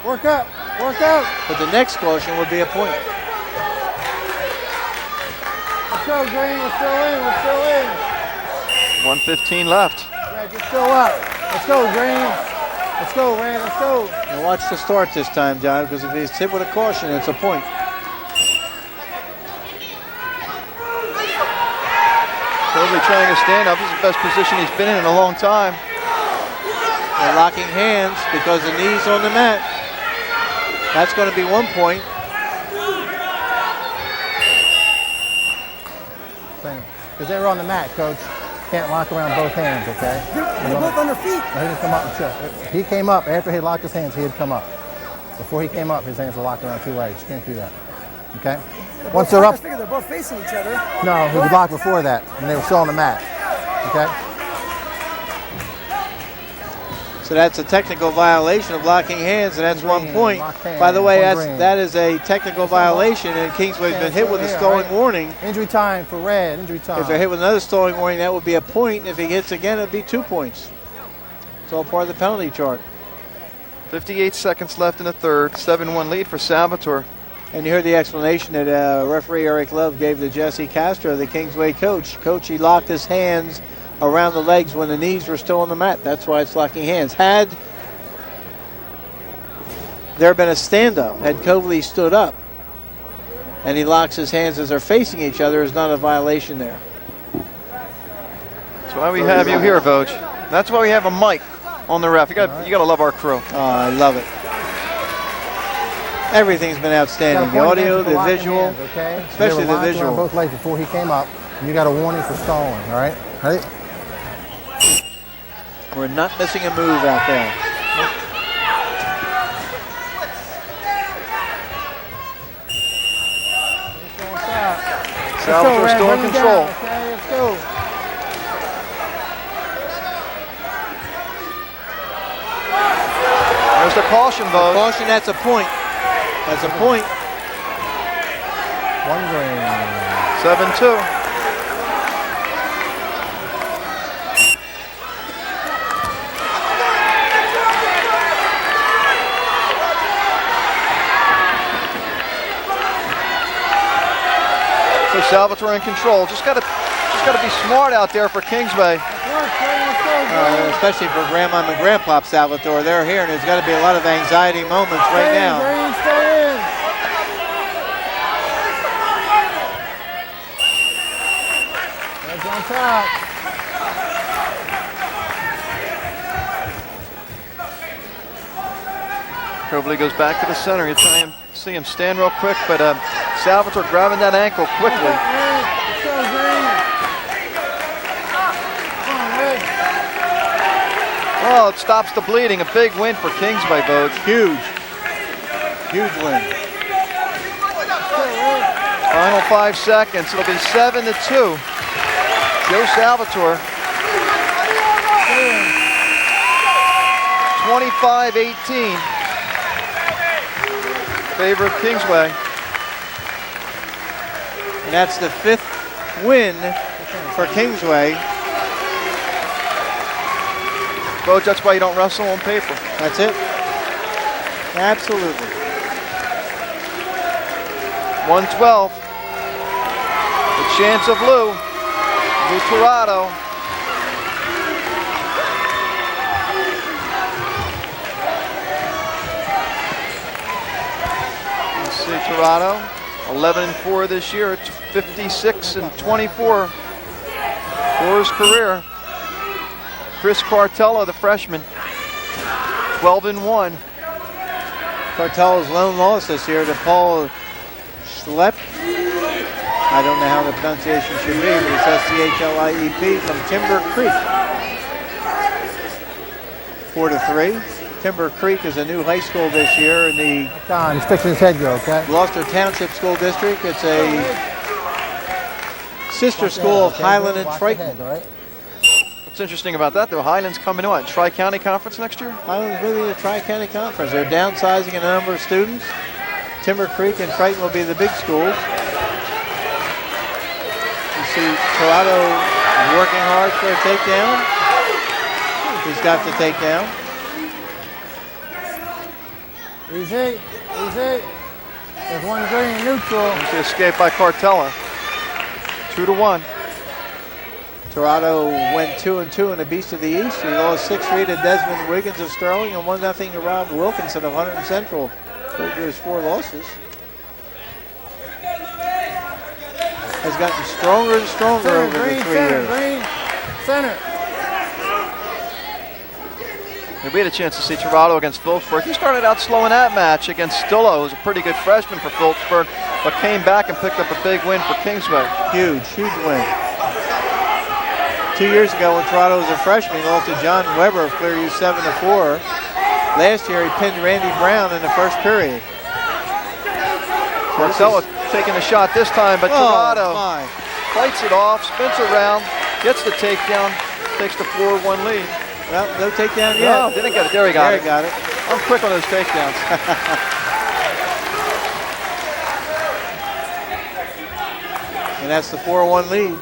Work up. Work up. but the next caution would be a point. Let's go, Green. We're still in. We're still in. 1:15 left. Red, you're still up. Let's go, Green. Let's go, Red. Let's go. Now watch the start this time, John, because if he's hit with a caution, it's a point. Totally trying to stand up. This is the best position he's been in a long time. They're locking hands because the knee's on the mat. That's going to be 1 point. Because they were on the mat, Coach. Can't lock around both hands, okay? They're both on their feet. No, he didn't come up and chill. He came up after he locked his hands. He had come up. Before he came up, his hands were locked around 2 legs. Can't do that. Okay. Once they're I up, just figured they're both facing each other. no, he was locked before that, and they were still on the mat. Okay. So that's a technical violation of locking hands, and that's 1 Green, point. locked hands, By the way, one green. that is a technical violation, and Kingsway's been hit with a Here, stalling right? warning. Injury time for Red. Injury time. If they're hit with another stalling warning, that would be a point. If he hits again, it'd be 2 points. It's all part of the penalty chart. 58 seconds left in the third. 7-1 lead for Salvatore. And you heard the explanation that referee Eric Love gave to Jesse Castro, the Kingsway coach. Coach, he locked his hands around the legs when the knees were still on the mat. That's why it's locking hands. Had there been a stand-up, had Coverley stood up, and he locks his hands as they're facing each other, is not a violation there. That's why we have you here, Voj. That's why we have a mic on the ref. You got to love our crew. Oh, I love it. Everything's been outstanding. The audio, the visual, okay? especially They were the locked around visual. both legs before he came up. And you got a warning for stalling. All right. Ready? We're not missing a move out there. Salvatore still in control. Okay, let's go. There's the caution, Voj. Caution, that's a point. That's a point. 1 green. 7-2. So Salvatore in control. Just gotta be smart out there for Kingsway. Especially for Grandma and Grandpop Salvatore. They're here, and there's got to be a lot of anxiety moments right now. Green, stay in. Red's on top. Coverley goes back to the center. You try and see him stand real quick, but Salvatore grabbing that ankle quickly. Let's go, Green. Come on, Red. Oh, it stops the bleeding. A big win for Kingsway, Voj. Huge. Huge win. Final 5 seconds. It'll be 7-2. Joe Salvatore. 25-18. Favor of Kingsway. And that's the 5th win for Kingsway. Voj, that's why you don't wrestle on paper. That's it. Absolutely. 112. The chance of Lou. Lou Tirado. Let's see, Tirado, 11-4 this year. It's 56-24 for his career. Chris Cartello, the freshman, 12-1. Cartello's lone loss this year to Paul Schlepp. I I don't know how the pronunciation should be, but it's S-C-H-L-I-E-P from Timber Creek. 4-3. Timber Creek is a new high school this year in the He's fixing his head go, okay? Gloucester Township School District. It's a sister school of Highland and Triton. What's interesting about that, though, Highland's coming to what, Tri-County Conference next year? Highland's moving to the Tri-County Conference. They're downsizing a number of students. Timber Creek and Triton will be the big schools. You see Toronto working hard for a takedown. He's got the takedown. Easy, easy. There's one green neutral. There's the escape by Cartella. 2-1. Toronto went 2-2 in the Beast of the East. He lost 6-3 to Desmond Wiggins of Sterling and 1-0 to Rob Wilkinson of Hunter Central. Those are his 4 losses. Has gotten stronger and stronger over the 3 years. Green, center. We had a chance to see Toronto against Phillipsburg. He started out slow in that match against Stillo, who's a pretty good freshman for Phillipsburg, but came back and picked up a big win for Kingsway. Huge win. 2 years ago when Toronto was a freshman, he lost to John Weber of Clearview 7-4. Last year he pinned Randy Brown in the first period. Marcella taking the shot this time, but Toronto fights it off, spins around, gets the takedown, takes the 4-1 lead. Well, no takedown yet. No, didn't get it. There he got it. Got it. I'm quick on those takedowns. And that's the 4-1 lead.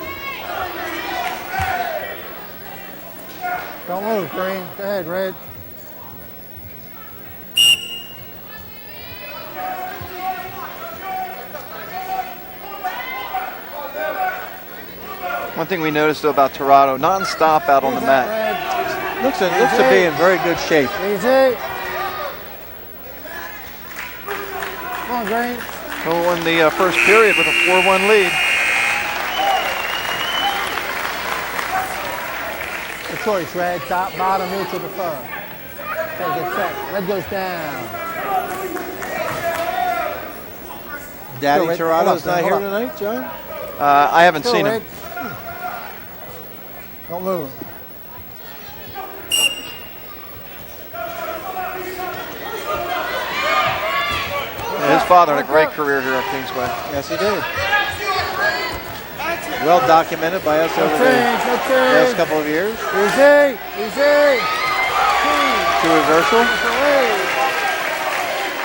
Don't move, Green. Go ahead, Red. One thing we noticed though about Toronto, non-stop out on the mat. Looks to be in very good shape. Easy. Come on, Green. Who won the first period with a 4-1 lead. Good choice, Red. Top, bottom, neutral, defer. Okay, get set. Red goes down. Daddy Red. Toronto's Hold not up, here hold up. tonight, John? I haven't Go, seen Red. him. Don't move. His father had a great career here at Kingsway. Yes, he did. Well documented by us over the last couple of years. Easy, easy. To reversal.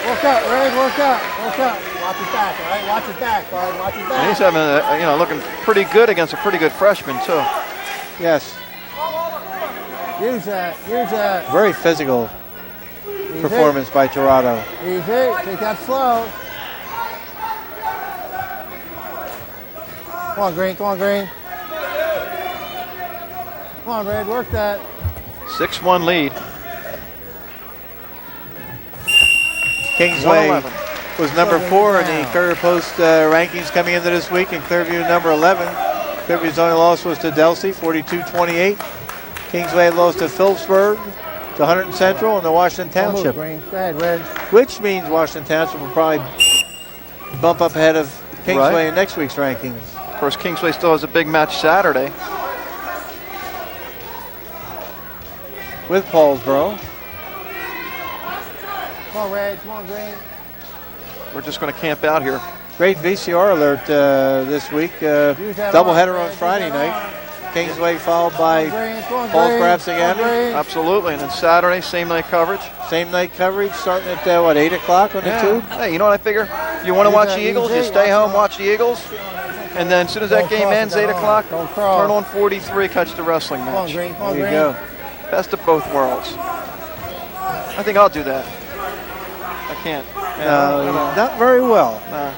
Work out, Red, work out, work out. Watch his back, all right? Watch his back, bud. Watch his back. And he's having, looking pretty good against a pretty good freshman too. Yes. Use that, use that. Very physical performance by Toronto. Easy, take that slow. Come on, Green, come on, Green. Come on, Red, work that. 6-1 lead. Kingsway 111. was number 4 in the Courier Post rankings coming into this week, and Clearview number 11. Clearview's only loss was to Delsey, 42-28. Kingsway lost to Phillipsburg, to Hunter Central, and to Washington Township. Green. Go ahead, Red. Which means Washington Township will probably bump up ahead of Kingsway in next week's rankings. Of course, Kingsway still has a big match Saturday. With Paulsboro. Come on, Red. Come on, Green. We're just going to camp out here. Great VCR alert this week. Doubleheader on Friday night. Kingsway followed by Paul Crafts again. Absolutely, and then Saturday, same night coverage. Same night coverage starting at, 8 o'clock on the tube? Hey, you know what I figure? You want to watch the Eagles, you stay home, watch the Eagles. And then as soon as that game ends, 8 o'clock, turn on 43, catch the wrestling match. Come on, Green. Come on, There Green. you go. Best of both worlds. I think I'll do that. I can't. Not very well. Nah.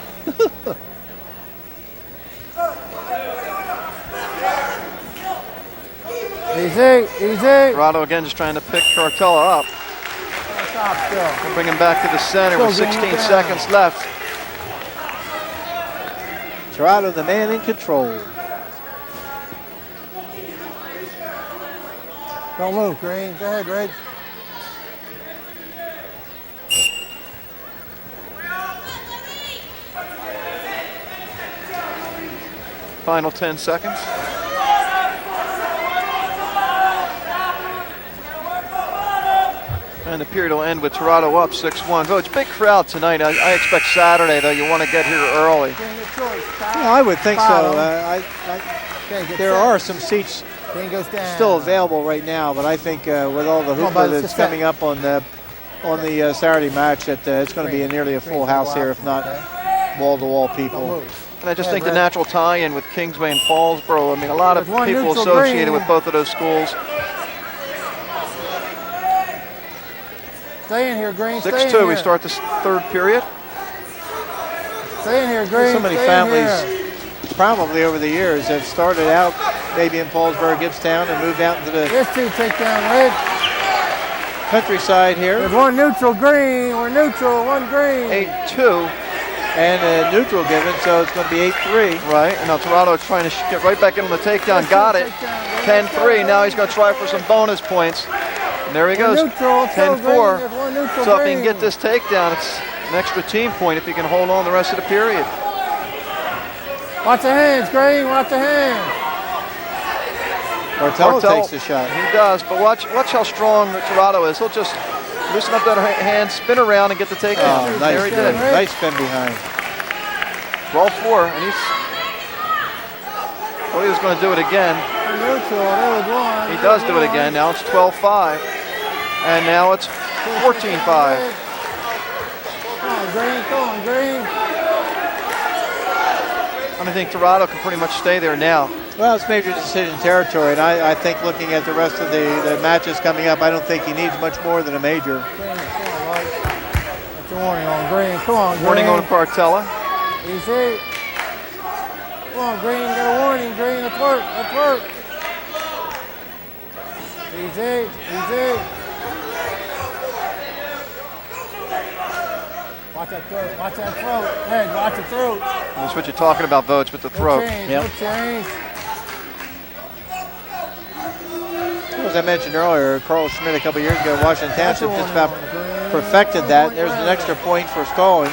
Easy, easy. Toronto again just trying to pick Cartella up. Stop still. We'll bring him back to the center with 16 seconds left. Toronto, the man in control. Don't move, Green. Go ahead, Red. Final 10 seconds. And the period will end with Toronto up 6-1. So it's a big crowd tonight. I expect Saturday, though, you want to get here early. Yeah, I would think so. There are some seats still available right now, but I think with all the hoopla that's coming up on the Saturday match, that it's going to be nearly a full house here, if not wall-to-wall people. And I just think the natural tie-in with Kingsway and Fallsboro, I mean, a lot of people associated with both of those schools. Stay in here, Green. 6-2, we start this third period. Stay in here, Green. So many families, probably over the years, have started out maybe in Paulsboro, Gibbstown, and moved out into the countryside here. There's one neutral, Green. We're neutral, one Green. 8-2. And a neutral given, so it's going to be 8-3. Right, and now Toronto is trying to get right back in on the takedown. Got it. 10-3. Now he's going to try for some bonus points. And there he goes. 10-4. So if he can get this takedown, it's an extra team point if he can hold on the rest of the period. Watch the hands, Green. Watch the hands. Martello takes the shot. He does, but watch how strong Toronto is. He'll just loosen up that hand, spin around, and get the takedown. Oh, nice, there he did. Nice spin behind. 12-4, and he's. Well, he was going to do it again. He does do it again. Now it's 12-5, and now it's 14-5. Come on, Green. I think Toronto can pretty much stay there now. Well, it's major decision territory, and I think looking at the rest of the matches coming up, I don't think he needs much more than a major. That's a warning on Green. Come on, Green. Warning on Partella. Easy. Come on, Green. You got a warning, Green. Let's work. Easy. Watch that throat. Head, watch the throat. That's what you're talking about, Votes, with the throat. No change. As I mentioned earlier, Carl Schmidt a couple years ago at Washington Township just about perfected that. There's an extra point for stalling.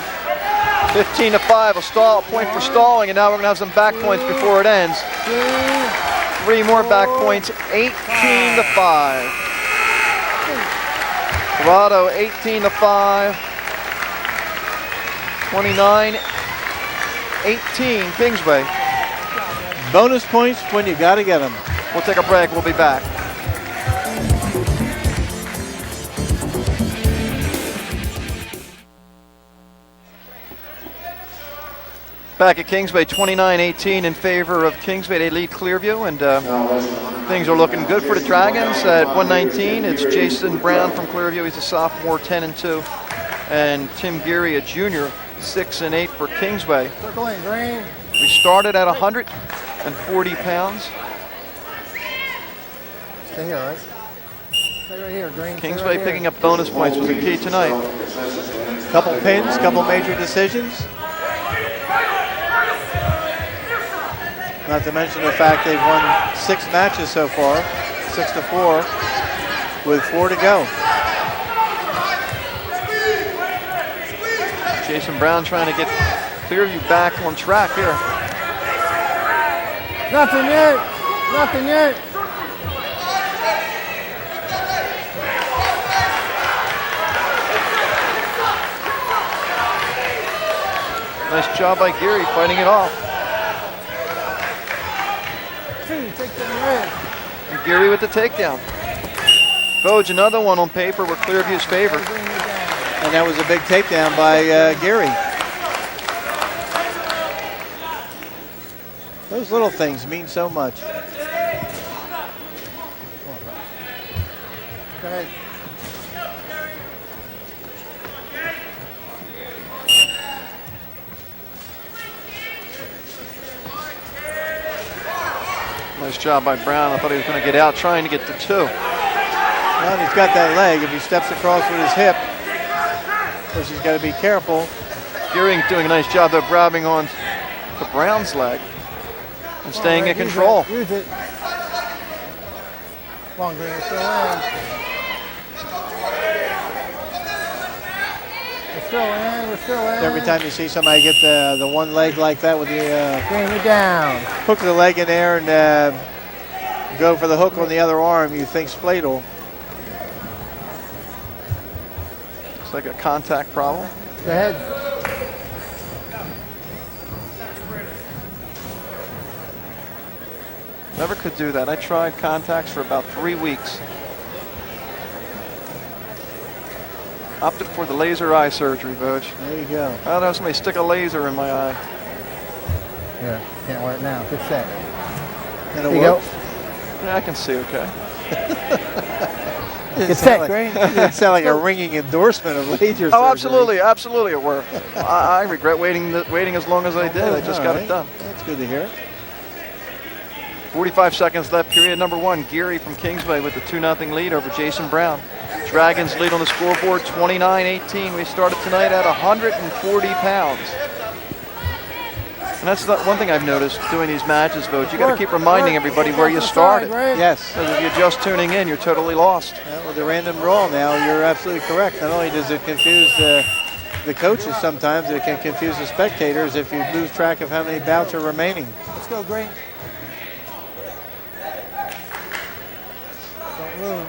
15-5, a point for stalling, and now we're going to have some back points before it ends. 3 more back points, 18-5. Toronto 18-5. 29-18, Kingsway. Bonus points when you got to get them. We'll take a break. We'll be back. Back at Kingsway, 29-18 in favor of Kingsway. They lead Clearview, and things are looking good for the Dragons. At 119, it's Jason Brown from Clearview. He's a sophomore, 10-2. And Tim Geary, a junior, 6-8 for Kingsway. Circling, Green. We started at 140 pounds. Stay here, right? Stay right here, Green. Kingsway picking up bonus points was the key tonight. Couple pins, couple major decisions. Not to mention the fact they've won 6 matches so far, 6-4, with 4 to go. Jason Brown trying to get Clearview back on track here. Nothing yet. Nice job by Geary fighting it off. And Geary with the takedown. Vogue, another one on paper where Clearview's favored. And that was a big takedown by Geary. Those little things mean so much. Go ahead. Nice job by Brown. I thought he was going to get out trying to get to 2. Well, he's got that leg. If he steps across with his hip, of course, he's got to be careful. Geary doing a nice job of grabbing on to Brown's leg and staying in control. Use it. Come on, Green. Let's still in. We're still in. Every time you see somebody get the one leg like that with the Green, you're down. hook the leg in there and go for the hook on the other arm, you think Spladle. It's like a contact problem. Go ahead. Never could do that. I tried contacts for about 3 weeks. Opted for the laser eye surgery, Voj. There you go. I don't know, somebody stick a laser in my eye. Here, can't wear it now. Get set. It'll There you work. go. Yeah, I can see okay. Get set, Green. It sounded like a ringing endorsement of laser surgery. Oh, absolutely, absolutely it worked. I regret waiting as long as I did. I just got it done. That's good to hear. 45 seconds left, period number 1. Geary from Kingsway with the 2-0 lead over Jason Brown. Dragons lead on the scoreboard 29-18. We started tonight at 140 pounds. And that's the one thing I've noticed doing these matches, Voj. You got to keep reminding everybody where you started. Yes. Because if you're just tuning in, you're totally lost. Well, with the random draw now, you're absolutely correct. Not only does it confuse the coaches sometimes, it can confuse the spectators if you lose track of how many bouts are remaining. Let's go, Green. Don't move.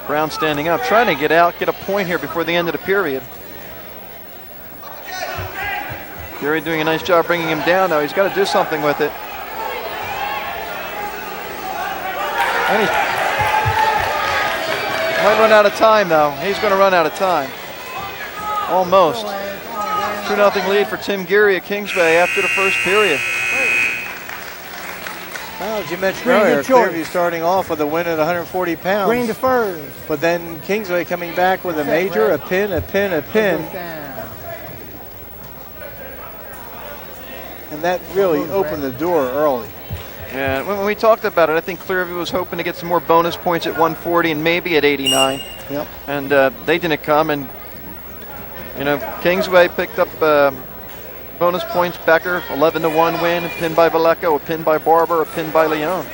Brown standing up, trying to get out, get a point here before the end of the period. Geary doing a nice job bringing him down, though. He's got to do something with it. And he might run out of time, though. He's going to run out of time. Almost. 2-0 lead for Tim Geary at Kingsway after the first period. Well, as you mentioned Green, earlier, good choice. Clearview starting off with a win at 140 pounds. Green to first. But then Kingsway coming back with a major, a pin, a pin, a pin. Down. And that really opened the door early. Yeah, when we talked about it, I think Clearview was hoping to get some more bonus points at 140 and maybe at 89. Yep. And they didn't come. And, you know, Kingsway picked up bonus points. Becker, 11-1 win, a pin by Vallejo, a pin by Barber, a pin by Leon.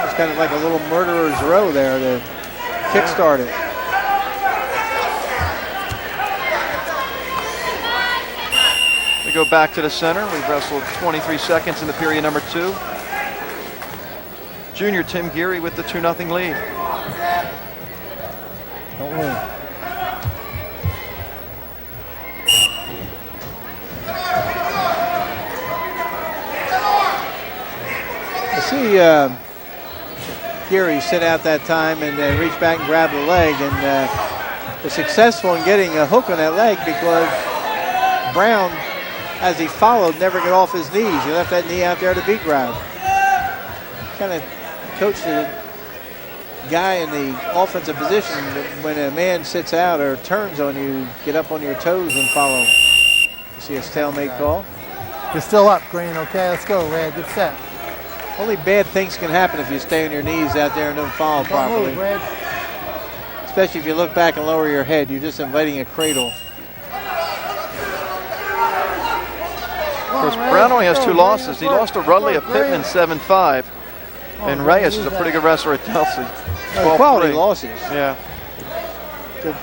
It's kind of like a little murderer's row there to kickstart it. We go back to the center. We've wrestled 23 seconds in the period number 2. Junior Tim Geary with the 2-0 lead. Don't move. I see Geary sit out that time and reach back and grab the leg, and was successful in getting a hook on that leg because Brown, as he followed, never got off his knees. He left that knee out there to be grabbed. Kind of coached the guy in the offensive position that when a man sits out or turns on you, get up on your toes and follow. You see a stalemate call? You're still up, Green. Okay, let's go, Red. Get set. Only bad things can happen if you stay on your knees out there and don't follow Don't properly. move, Red. Especially if you look back and lower your head, you're just inviting a cradle. Of course, Brown only has 2 losses. He lost to Rudley of Pittman 7-5. And Reyes is a pretty good wrestler at Delsey. Quality losses Yeah.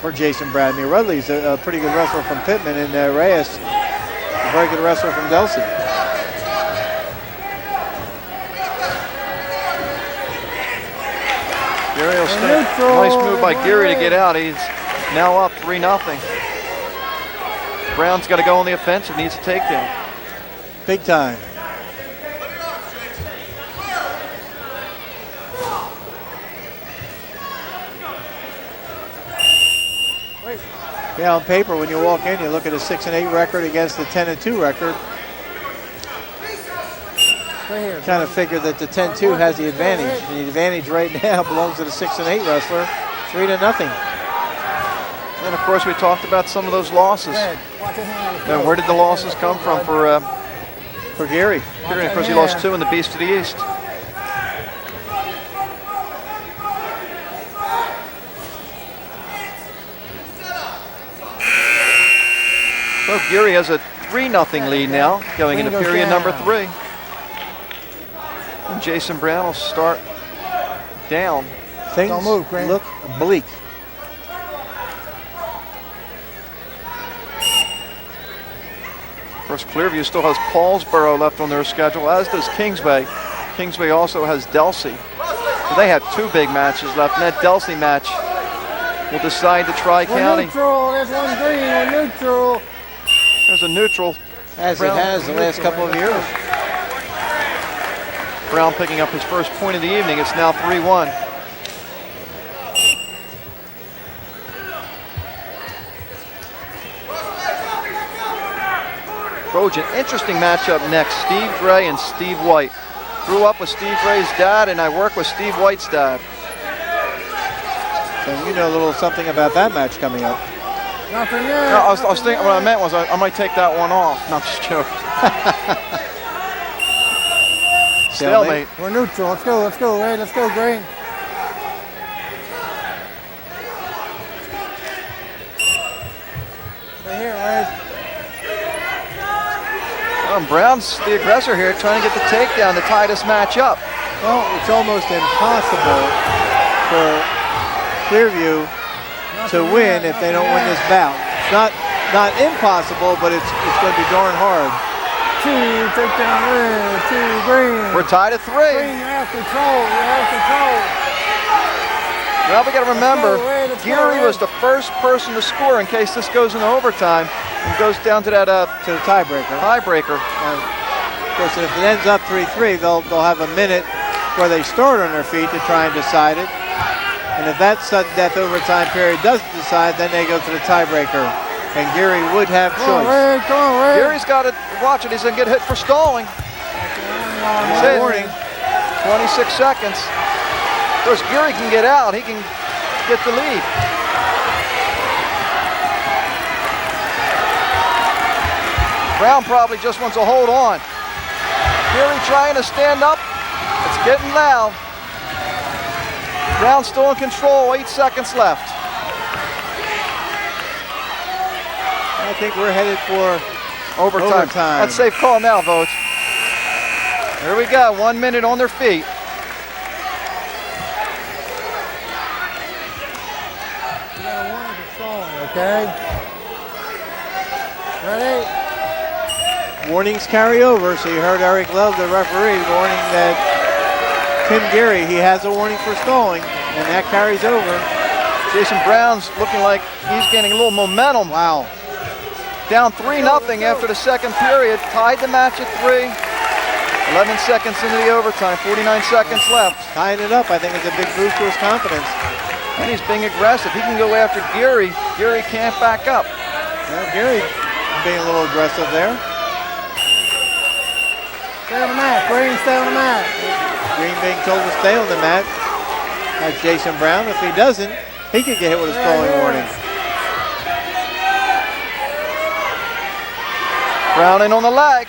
for Jason Brown. I mean, Rudley's a pretty good wrestler from Pittman, and Reyes, a very good wrestler from Delsey. Geary will stay. Nice move by Geary to get out. He's now up 3-0. Brown's got to go on the offensive, needs a takedown. Big time. Yeah, on paper, when you walk in, you look at a 6-8 record against the 10-2 record. Kind of figure that the 10-2 has the advantage. And the advantage right now belongs to the 6-8 wrestler, 3-0. And of course, we talked about some of those losses. Now, where did the losses come from for Geary? Geary, of course, he lost 2 in the Beast of the East. So Geary has a 3-0 lead now, going into period number 3. And Jason Brown will start down. Things Don't move, Green. look bleak. Of course, Clearview still has Paulsboro left on their schedule, as does Kingsway. Kingsway also has Delsey. So they have 2 big matches left, and that Delsey match will decide the Tri-County. Neutral, there's one green, we're neutral. There's a neutral. As it has the last couple of years. Brown picking up his first point of the evening. It's now 3-1. Trojan, interesting matchup next. Steve Gray and Steve White. Grew up with Steve Gray's dad, and I work with Steve White's dad. So you know a little something about that match coming up. Nothing yet. No, I was thinking, what I meant was I might take that one off. No, I'm just joking. Stalemate. We're neutral. Let's go, Ray. Let's go, Green. Right here, Ray. Brown's the aggressor here, trying to get the takedown to tie this match up. Well, it's almost impossible for Clearview to win if they don't win this bout. It's not impossible, but it's going to be darn hard. 2, takedown, Ray. 2, Green. We're tied at 3. Green, you have control. You have control. Well, we got to remember, Let's go, Geary Ray. was the first person to score in case this goes into overtime and goes down to that To the tiebreaker. tiebreaker. Of course, if it ends up 3-3, they'll have a minute where they start on their feet to try and decide it. And if that sudden death overtime period doesn't decide, then they go to the tiebreaker. And Geary would have choice. Come on, Ray. Geary's got to watch it. He's going to get hit for stalling. He's in. Warning. 26 seconds. Of course, Geary can get out. He can get the lead. Brown probably just wants to hold on. Geary trying to stand up. It's getting loud. Brown still in control. 8 seconds left. I think we're headed for Overtime. That's safe call now, Vogt. Here we go. 1 minute on their feet. You got a warning for stalling, okay? Ready? Warnings carry over, so you heard Eric Love, the referee, warning that Tim Geary, he has a warning for stalling, and that carries over. Jason Brown's looking like he's getting a little momentum. Wow. Down 3-0 after the second period. Tied the match at 3. 11 seconds into the overtime. 49 seconds left. Tying it up, I think, is a big boost to his confidence. And he's being aggressive. He can go after Geary. Geary can't back up. Well, Geary being a little aggressive there. Stay on the mat. Green, stay on the mat. Green being told to stay on the mat. That's Jason Brown. If he doesn't, he could get hit with a stalling warning. Brown in on the leg.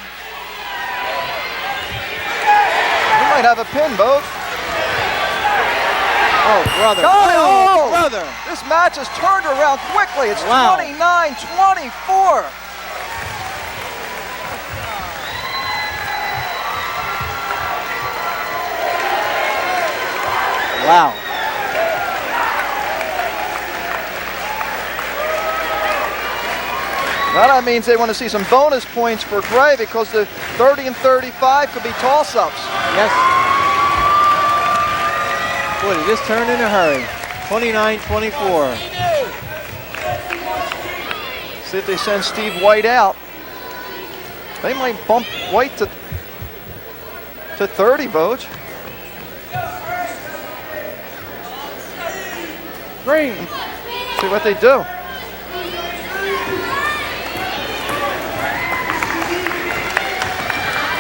He might have a pin, Vogt. Oh, brother. Oh, brother. This match has turned around quickly. It's Wow. 29-24. Wow. Well, that means they want to see some bonus points for Gray because the 30 and 35 could be toss-ups. Yes. Boy, did this turn in a hurry. 29-24. See if they send Steve White out. They might bump White to 30 votes. Green. See what they do.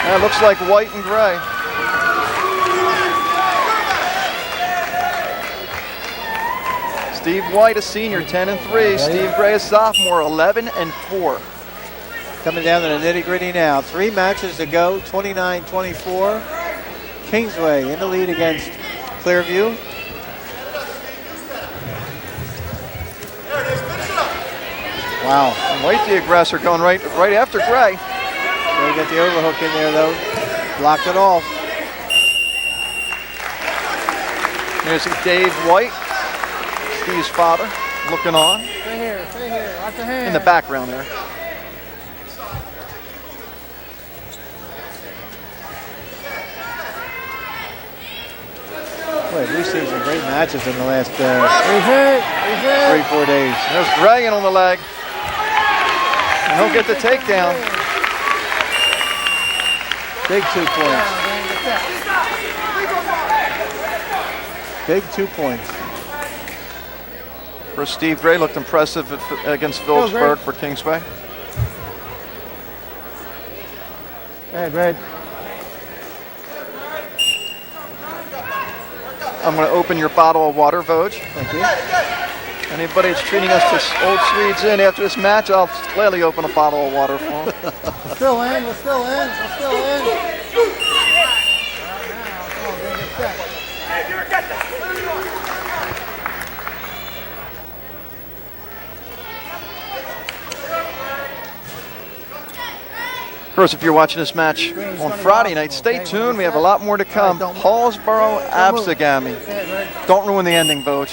It looks like White and Gray. Steve White, a senior, 10-3. Steve Gray, a sophomore, 11-4. Coming down to the nitty-gritty now. 3 matches to go, 29-24. Kingsway in the lead against Clearview. Wow. And White, the aggressor, going right after Gray. They get the overhook in there, though. Blocked it off. There's Dave White, Steve's father, looking on Stay here. Watch your hand. in the background there. Boy, we've seen some great matches in the last 3-4 days. There's Dragon on the leg. And he'll get the takedown. Big 2 points. Big 2 points. For Steve Gray, looked impressive against Phillipsburg for Kingsway. Go ahead, Red. I'm going to open your bottle of water, Voj. Thank you. Anybody that's treating us to old Swedes in after this match, I'll gladly open a bottle of water for them. We're still in. Right now, come on, bring it back. Of course, if you're watching this match on Friday night, stay tuned. We have a lot more to come. Hallsborough, Absegami. Don't ruin the ending, Voj.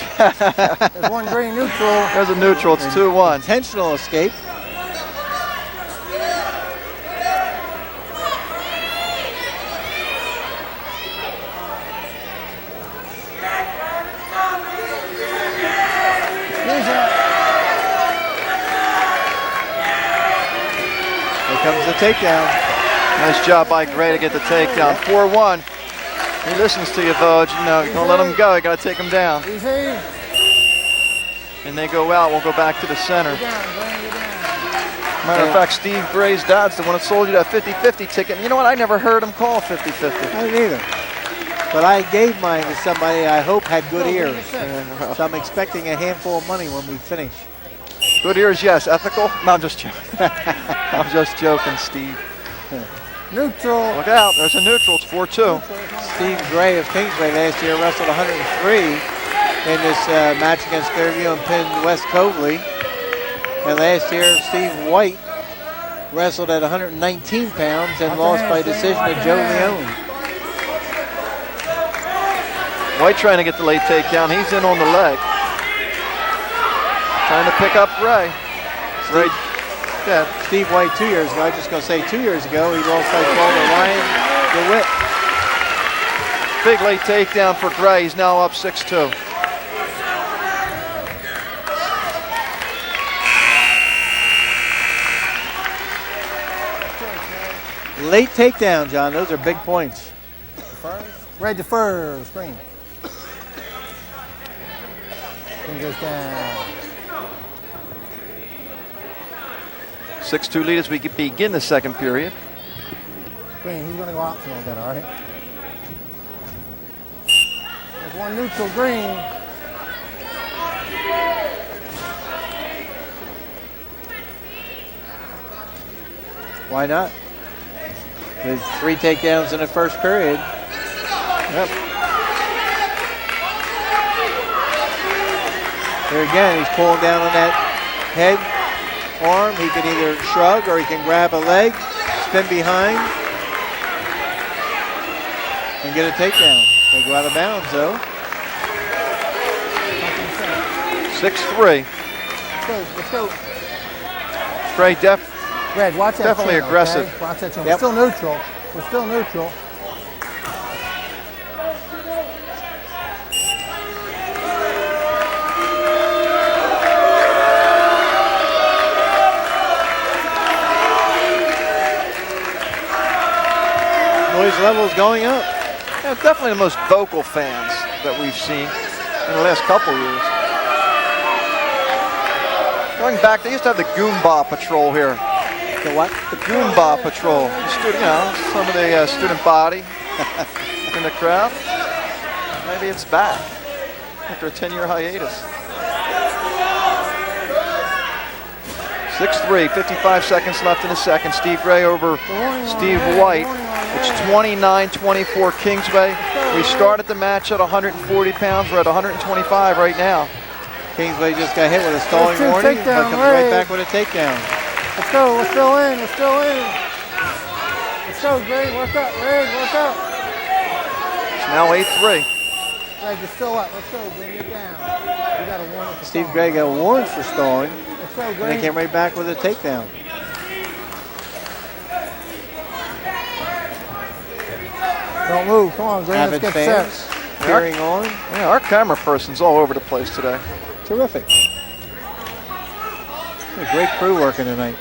There's one green neutral. There's a neutral. It's 2-1. Intentional escape. Comes the takedown. Nice job by Gray to get the takedown. 4-1. He listens to you, Voj. You know, you don't let him go. You got to take him down. And they go out. We'll go back to the center. Matter of fact, Steve Gray's dad's the one that sold you that 50-50 ticket. You know what? I never heard him call 50-50. I didn't either. But I gave mine to somebody I hope had good ears. So I'm expecting a handful of money when we finish. Good ears, yes. Ethical? No, I'm just joking. I'm just joking, Steve. Neutral. Look out. There's a neutral. It's 4-2. Steve Gray of Kingsway last year wrestled 103 in this match against Clearview and pinned Wes Coveley. And last year, Steve White wrestled at 119 pounds and lost by decision to Joe Leone. White trying to get the late takedown. He's in on the leg. Trying to pick up Gray. Steve White 2 years ago, I was just going to say 2 years ago, he lost by 12 to Ryan DeWitt. Big late takedown for Gray. He's now up 6-2. Late takedown, John. Those are big points. Red to first, green. Fingers down. 6-2 lead as we begin the second period. Green, he's going to go optional again, all right? There's one neutral, green. Why not? With 3 takedowns in the first period. Yep. Here again, he's pulling down on that head arm. He can either shrug or he can grab a leg, spin behind, and get a takedown. They go out of bounds, though. 6-3. Let's go. Gray Red, watch that definitely chin, aggressive. Okay? Watch that chin. Yep. We're still neutral. We're still neutral. Noise level is going up. Yeah, definitely the most vocal fans that we've seen in the last couple years. Going back, they used to have the Goomba Patrol here. The what? The Goomba Patrol. You know, some of the student body in the crowd. Maybe it's back after a 10-year hiatus. 6-3, 55 seconds left in the second. Steve Gray over Steve White. It's 29-24 Kingsway. We started the match at 140 pounds. We're at 125 right now. Kingsway just got hit with a stalling warning, but comes right back with a takedown. Let's go. We're still in. We're still in. Let's go, Gray. Work up, Red. Work up. It's now 8-3. Greg, you're still up. Let's go. Bring it down. You got a warning for Steve stalling, Gray got right? warned for stalling, Let's go, and Green. they came right back with a takedown. Don't move. Come on, Green. Avid Let's get fans set. cheering on. Yeah, our camera person's all over the place today. Terrific. A great crew working tonight.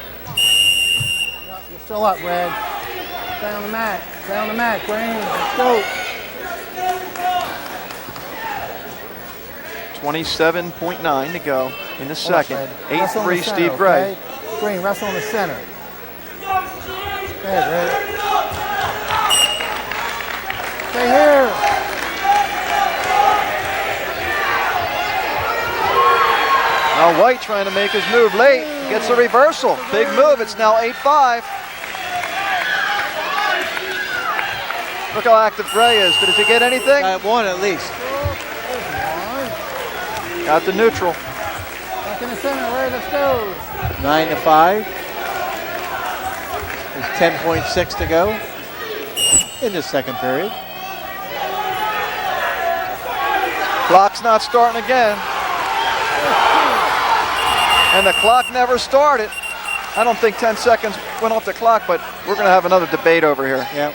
You're still up, Red. Stay on the mat. Stay on the mat, Green. Let's go. 27.9 to go in the Hold up, second. Red. Wrestle on the 8-3 center, Steve Gray. okay? Green, wrestle in the center. Hey, Red. Stay here. Now White trying to make his move late. Gets a reversal. Big move. It's now 8-5. Look how active Gray is. Did he get anything? Got one at least. Got the neutral. Back in the center, Red. Let's go. 9-5. There's 10.6 to go in the second period. Clock's not starting again. And the clock never started. I don't think 10 seconds went off the clock, but we're going to have another debate over here. Yep.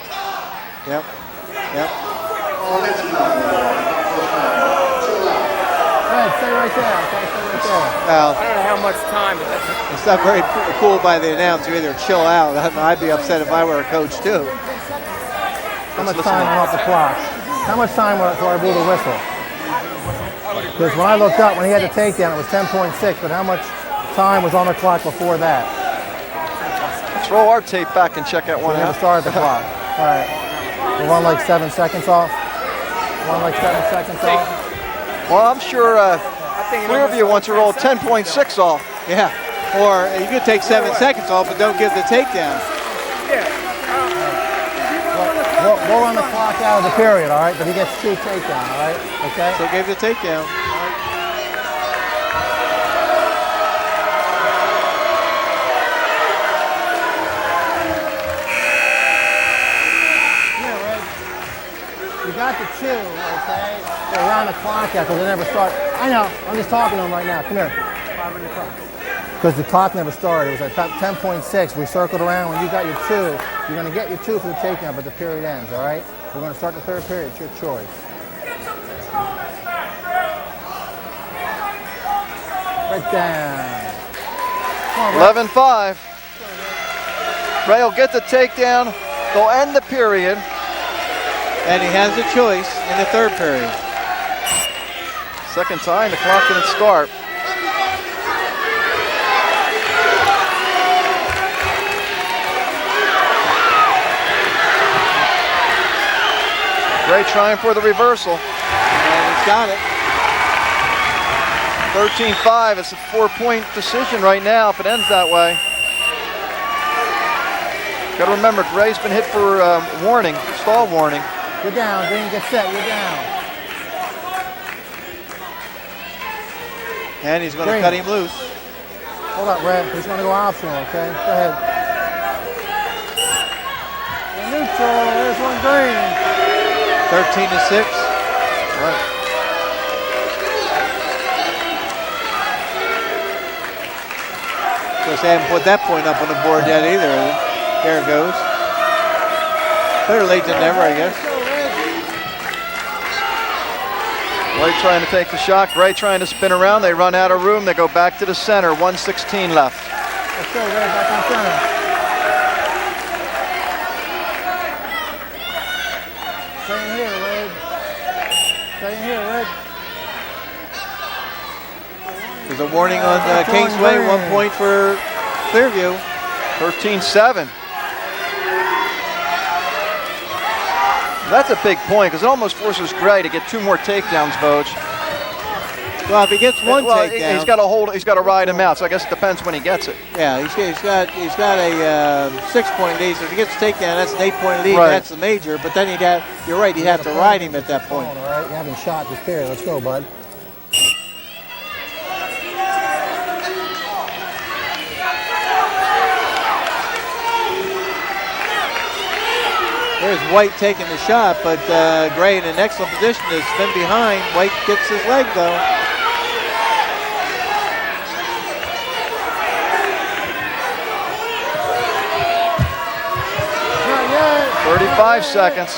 Yep. Yep. Red, stay right there. Okay, stay right there. Well, I don't know how much time, but that's it's not very cool by the announcer either. Chill out. I'd be upset if I were a coach too. How much time went off the clock? How much time went before I blew the whistle? Because when I looked up, when he had the takedown, it was 10.6, but how much time was on the clock before that? Throw our tape back and check that We one never out. started the clock. All right. We won like 7 seconds off. Won like 7 seconds off. Well, I'm sure Clearview wants to roll 10.6 off. Yeah. Or you could take 7 seconds off, but don't give the takedown. We'll run the clock out of the period, all right? But he gets 2 takedown, all right? Okay? So give the takedown. You got the 2, okay? They'll round the clock out because they never start. I know. I'm just talking to him right now. Come here. 5 minute clock. Because the clock never started. It was like 10.6. We circled around. When you got your 2, you're going to get your 2 for the takedown, but the period ends, all right? We're going to start the third period. It's your choice. Right down. Come on, Ray. 11-5. Ray will get the takedown. They'll end the period. And he has a choice in the third period. Second time, the clock didn't start. Ray trying for the reversal. And he's got it. 13-5. It's a 4-point decision right now if it ends that way. Got to remember, Gray's been hit for warning, stall warning. You're down, Green. Get set. You're down. And he's going to Green. cut him loose. Hold up, Red. He's going to go optional, okay? Go ahead. You're neutral. There's one Green. 13-6. Right. Of course, they haven't put that point up on the board yet either. There it goes. Better late than never, I guess. White trying to take the shot. Gray trying to spin around. They run out of room. They go back to the center. 1:16 left. Let's go, Red. Back in center. Stay in here, Red. Stay in here, Red. There's a warning on Kingsway. 1 point for Clearview. 13-7. That's a big point because it almost forces Gray to get 2 more takedowns, Vogue. Well, if he gets one takedown, he's got to hold. He's got to ride him out. So I guess it depends when he gets it. yeah, he's got a 6-point lead. So if he gets a takedown, that's an 8-point lead. Right. That's the major. But then he'd have. You're right. He'd have to ride him at that point. All right, you haven't shot this period. Let's go, bud. There's White taking the shot, but Gray in an excellent position to spin behind. White gets his leg, though. 35 seconds.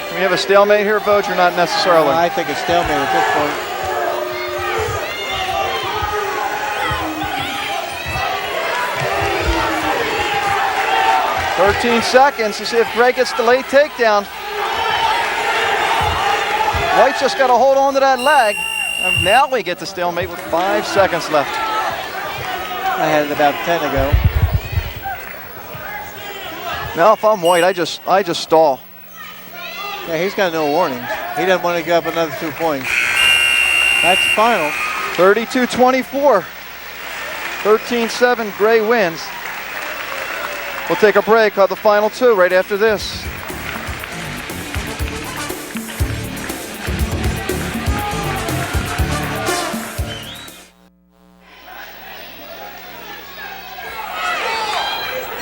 Can we have a stalemate here, Vogt, or not necessarily? I think it's stalemate at this point. "13 seconds to see if Gray gets the late takedown. White's just got to hold on to that leg. And now we get the stalemate with 5 seconds left. I had it about 10 ago. Now if I'm White, I just stall. Yeah, he's got no warnings. He doesn't want to give up another 2 points. That's the final. 32-24. 13-7, Gray wins. We'll take a break, have the final two right after this.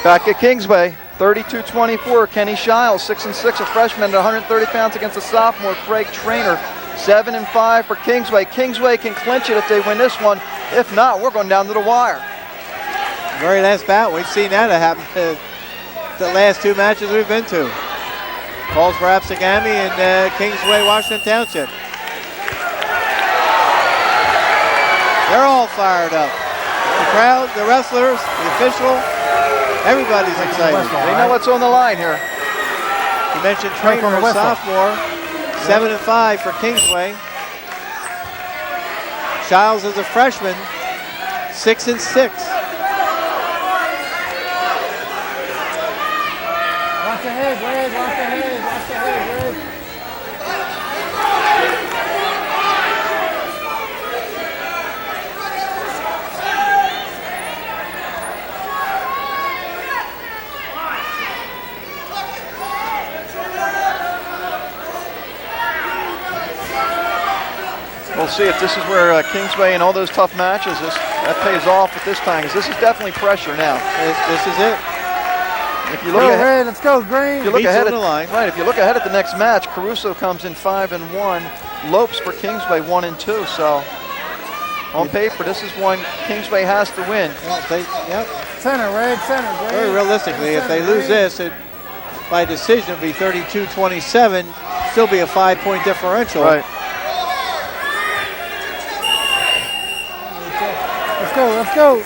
Back at Kingsway, 32-24, Kenny Shiles, 6-6, a freshman at 130 pounds against a sophomore, Craig Trainer, 7-5 for Kingsway. Kingsway can clinch it if they win this one. If not, we're going down to the wire. Very last bout, we've seen that happen the last two matches we've been to. Calls for Absegami and Kingsway, Washington Township. They're all fired up. The crowd, the wrestlers, the official, everybody's excited. They know what's on the line here. You mentioned Trainer, a sophomore, 7-5 for Kingsway. Shiles is a freshman, 6-6. Watch the head, Red. Watch the head. Watch the head, Red. We'll see if this is where Kingsway and all those tough matches, that pays off at this time, because this is definitely pressure now. This is it. If you look Go ahead, Red, let's go Green. if you look ahead at the line. Right, if you look ahead at the next match, Caruso comes in 5-1, Lopes for Kingsway 1-2. So on paper, this is one Kingsway has to win. Yep. Center, Red, center, Green. Very realistically, if they lose this, by decision, it'll be 32-27, still be a 5-point differential. Right. Let's go, let's go.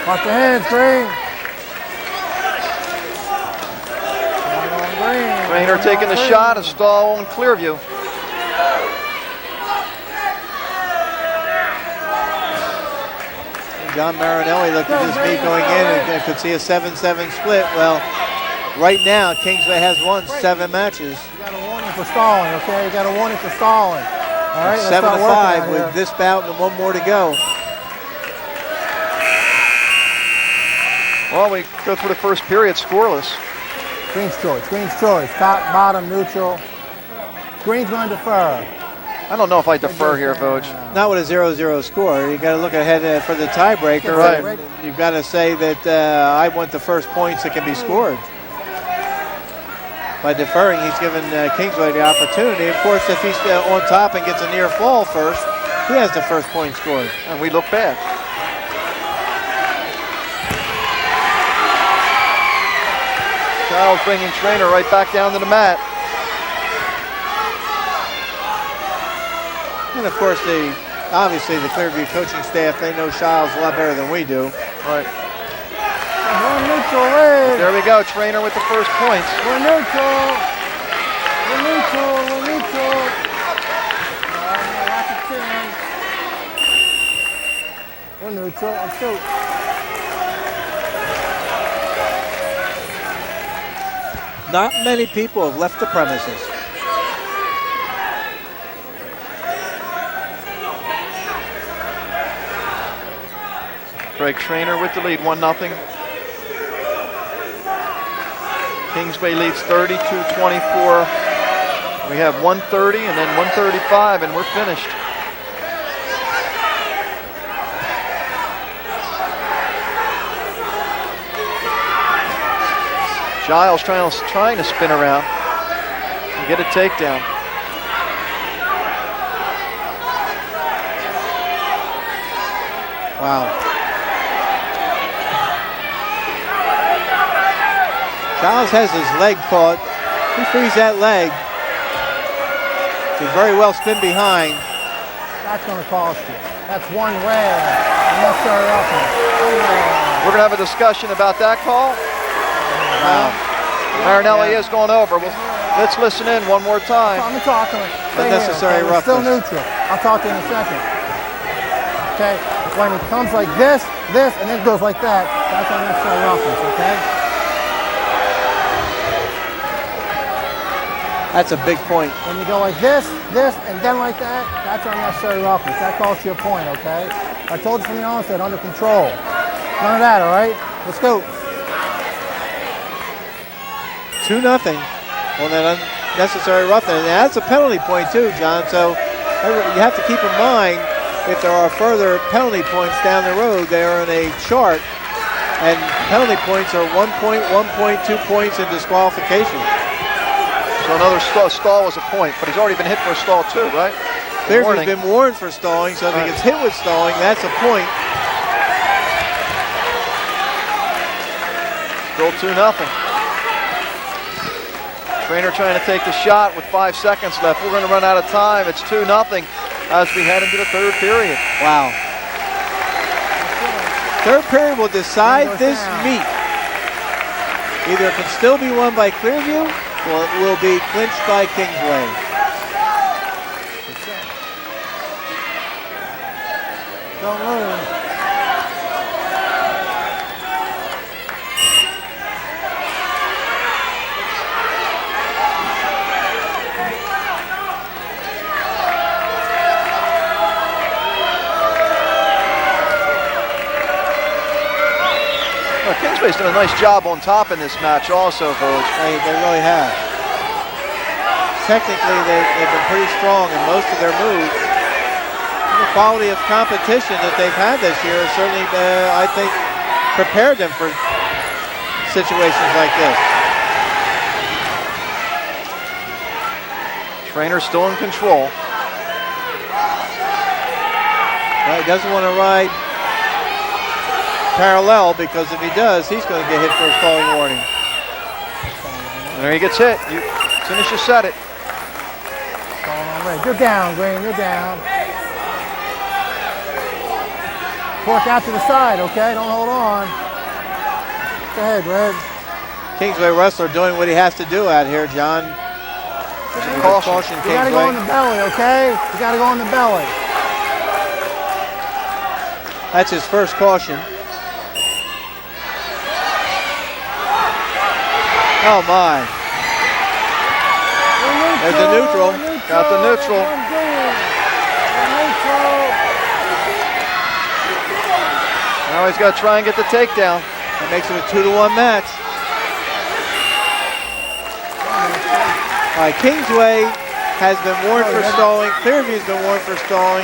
Watch the hands, Green. Green. Trainer taking the shot, a stall on Clearview. John Marinelli looked at this meet going in and could see a 7-7 split. Well, right now, Kingsway has won 7 matches. You got a warning for stalling, okay? You got a warning for stalling. All right, 7-5 with this bout and one more to go. Well, we go through the first period scoreless. Green's choice. Top, bottom, neutral. Green's going to defer. I don't know if I defer here, Vogt. Not with a 0-0 score. You got to look ahead for the tiebreaker. Right. And you've got to say that I want the first points that can be scored. By deferring, he's given Kingsway the opportunity. Of course, if he's on top and gets a near fall first, he has the first point scored. And we look bad. Childs bringing Trainer right back down to the mat. And of course, obviously the Clearview coaching staff, they know Shiles a lot better than we do. Right. We're neutral, Red. There we go, Trainer with the first points. We're neutral. We're neutral. We're neutral. We're neutral. Let's go. Not many people have left the premises. Craig Trainer with the lead, 1-0. Kingsway leads 32-24. We have 1:30 and then 1:35, and we're finished. Giles trying to spin around and get a takedown. Wow. Giles has his leg caught. He frees that leg. He very well spin behind. That's going to cost you. That's one rare unnecessary roughness. We're going to have a discussion about that call. Wow. Marinelli is going over. Let's listen in one more time. I'm talking. Unnecessary roughness. Still neutral. I'll talk to you in a second. Okay. When it comes like this, and then it goes like that, that's unnecessary roughness, okay? That's a big point. When you go like this, and then like that, that's unnecessary roughness. That costs you a point, okay? I told you from the onset, under control. None of that, all right? Let's go. 2-0 on that unnecessary roughness. And that's a penalty point too, John. So you have to keep in mind, if there are further penalty points down the road, they are in a chart, and penalty points are 1 point, 1 point, 2 points, and disqualification. So another stall was a point, but he's already been hit for a stall too, right? Clearview's been warned for stalling, so if he gets hit with stalling, that's a point. Still 2-0. Trainer trying to take the shot with 5 seconds left. We're going to run out of time. It's 2-0 as we head into the third period. Wow. Third period will decide this meet. Either it can still be won by Clearview, or it will be clinched by Kingsway. Don't move. Kingsway's done a nice job on top in this match also, Vogeding. They really have. Technically, they've been pretty strong in most of their moves. The quality of competition that they've had this year has certainly, I think, prepared them for situations like this. Trainer still in control. Well, he doesn't want to ride parallel, because if he does, he's going to get hit for a stalling warning. And there he gets hit. As soon as you said it. You're down, Green. You're down. Work out to the side, okay? Don't hold on. Go ahead, Red. Kingsway wrestler doing what he has to do out here, John. Caution, You got to go in the belly, okay? You got to go in the belly. That's his first caution. Oh my. There's the neutral. Got the neutral. Now he's got to try and get the takedown. That makes it a 2-1 match. All right, Kingsway has been warned for stalling. Clearview's been warned for stalling.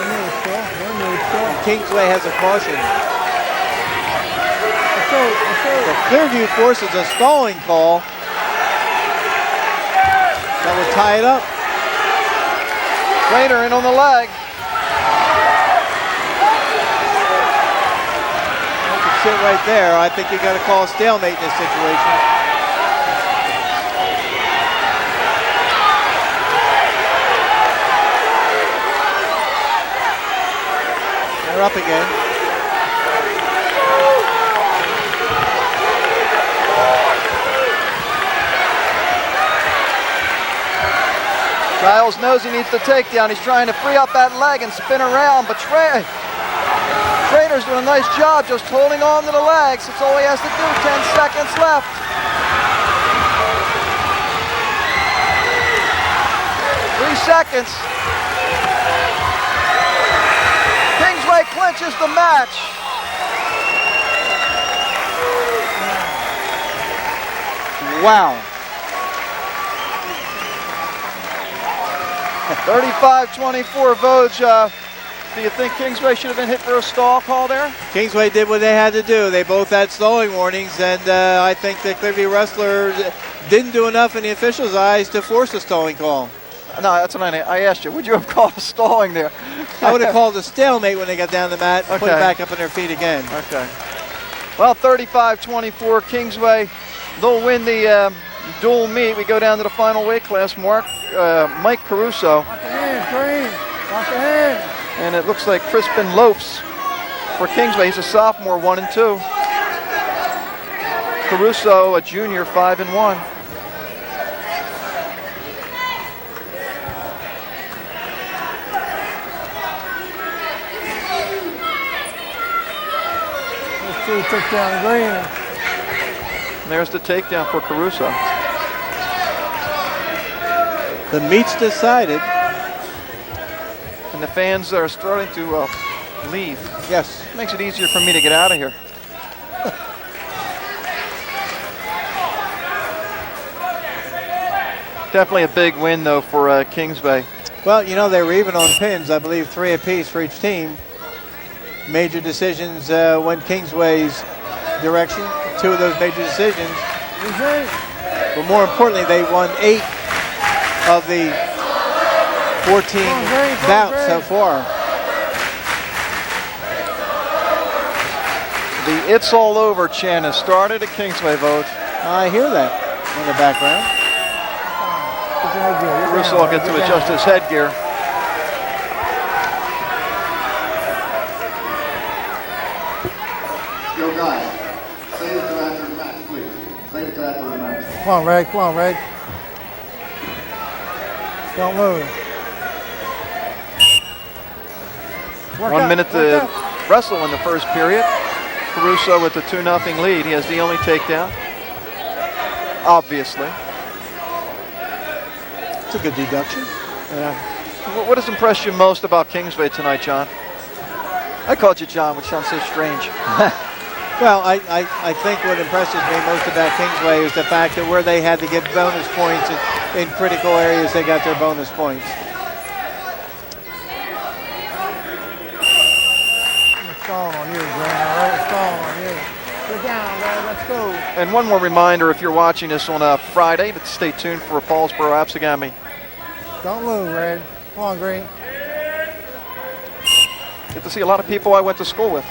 And Kingsway has a caution. So Clearview forces a stalling call that will tie it up. Trainer in on the leg. You can sit right there. I think you got to call a stalemate in this situation. They're up again. Giles knows he needs the takedown. He's trying to free up that leg and spin around, but Trainer's doing a nice job just holding on to the legs. That's all he has to do. 10 seconds left. Seconds. Kingsway clinches the match. Wow. 35-24 Vogeding. Do you think Kingsway should have been hit for a stall call there? Kingsway did what they had to do. They both had stalling warnings, and I think the Clearview wrestler didn't do enough in the officials' eyes to force a stalling call. No, that's what I asked you. Would you have called a stalling there? I would have called a stalemate when they got down the mat, Okay. put it back up on their feet again. Okay. Well, 35-24 Kingsway. They'll win the dual meet. We go down to the final weight class. Mike Caruso. Watch the hands, Green. Watch the hands. And it looks like Crispin Lopes for Kingsway. He's a sophomore, 1-2. Caruso, a junior, 5-1. Two took down Green. And there's the takedown for Caruso. The meet's decided. And the fans are starting to leave. Yes. Makes it easier for me to get out of here. Definitely a big win, though, for Kingsway. Well, you know, they were even on pins, I believe 3 apiece for each team. Major decisions went Kingsway's direction, 2 of those major decisions. But more importantly, they won 8 of the 14 bouts so far. The "It's All Over" chant has started at Kingsway vote. I hear that in the background. Caruso will get to adjust his headgear. Yo, guys, save it to after the match, please. Save it to after the match. Come on, Ray. Come on, Ray. Don't move. Work 1 out, minute work to out. wrestle in the first period. Caruso with the 2-0 lead. He has the only takedown, obviously. It's a good deduction. Yeah. What has impressed you most about Kingsway tonight, John? I called you John, which sounds so strange. Well, I think what impresses me most about Kingsway is the fact that where they had to get bonus points in critical areas, they got their bonus points. It's stalling on you, Green. All right, it's stalling on you. Get down, Ray. Let's go. And one more reminder, if you're watching this on a Friday, to stay tuned for Paulsboro Absegami. Don't move, Red. Come on, Green. Get to see a lot of people I went to school with.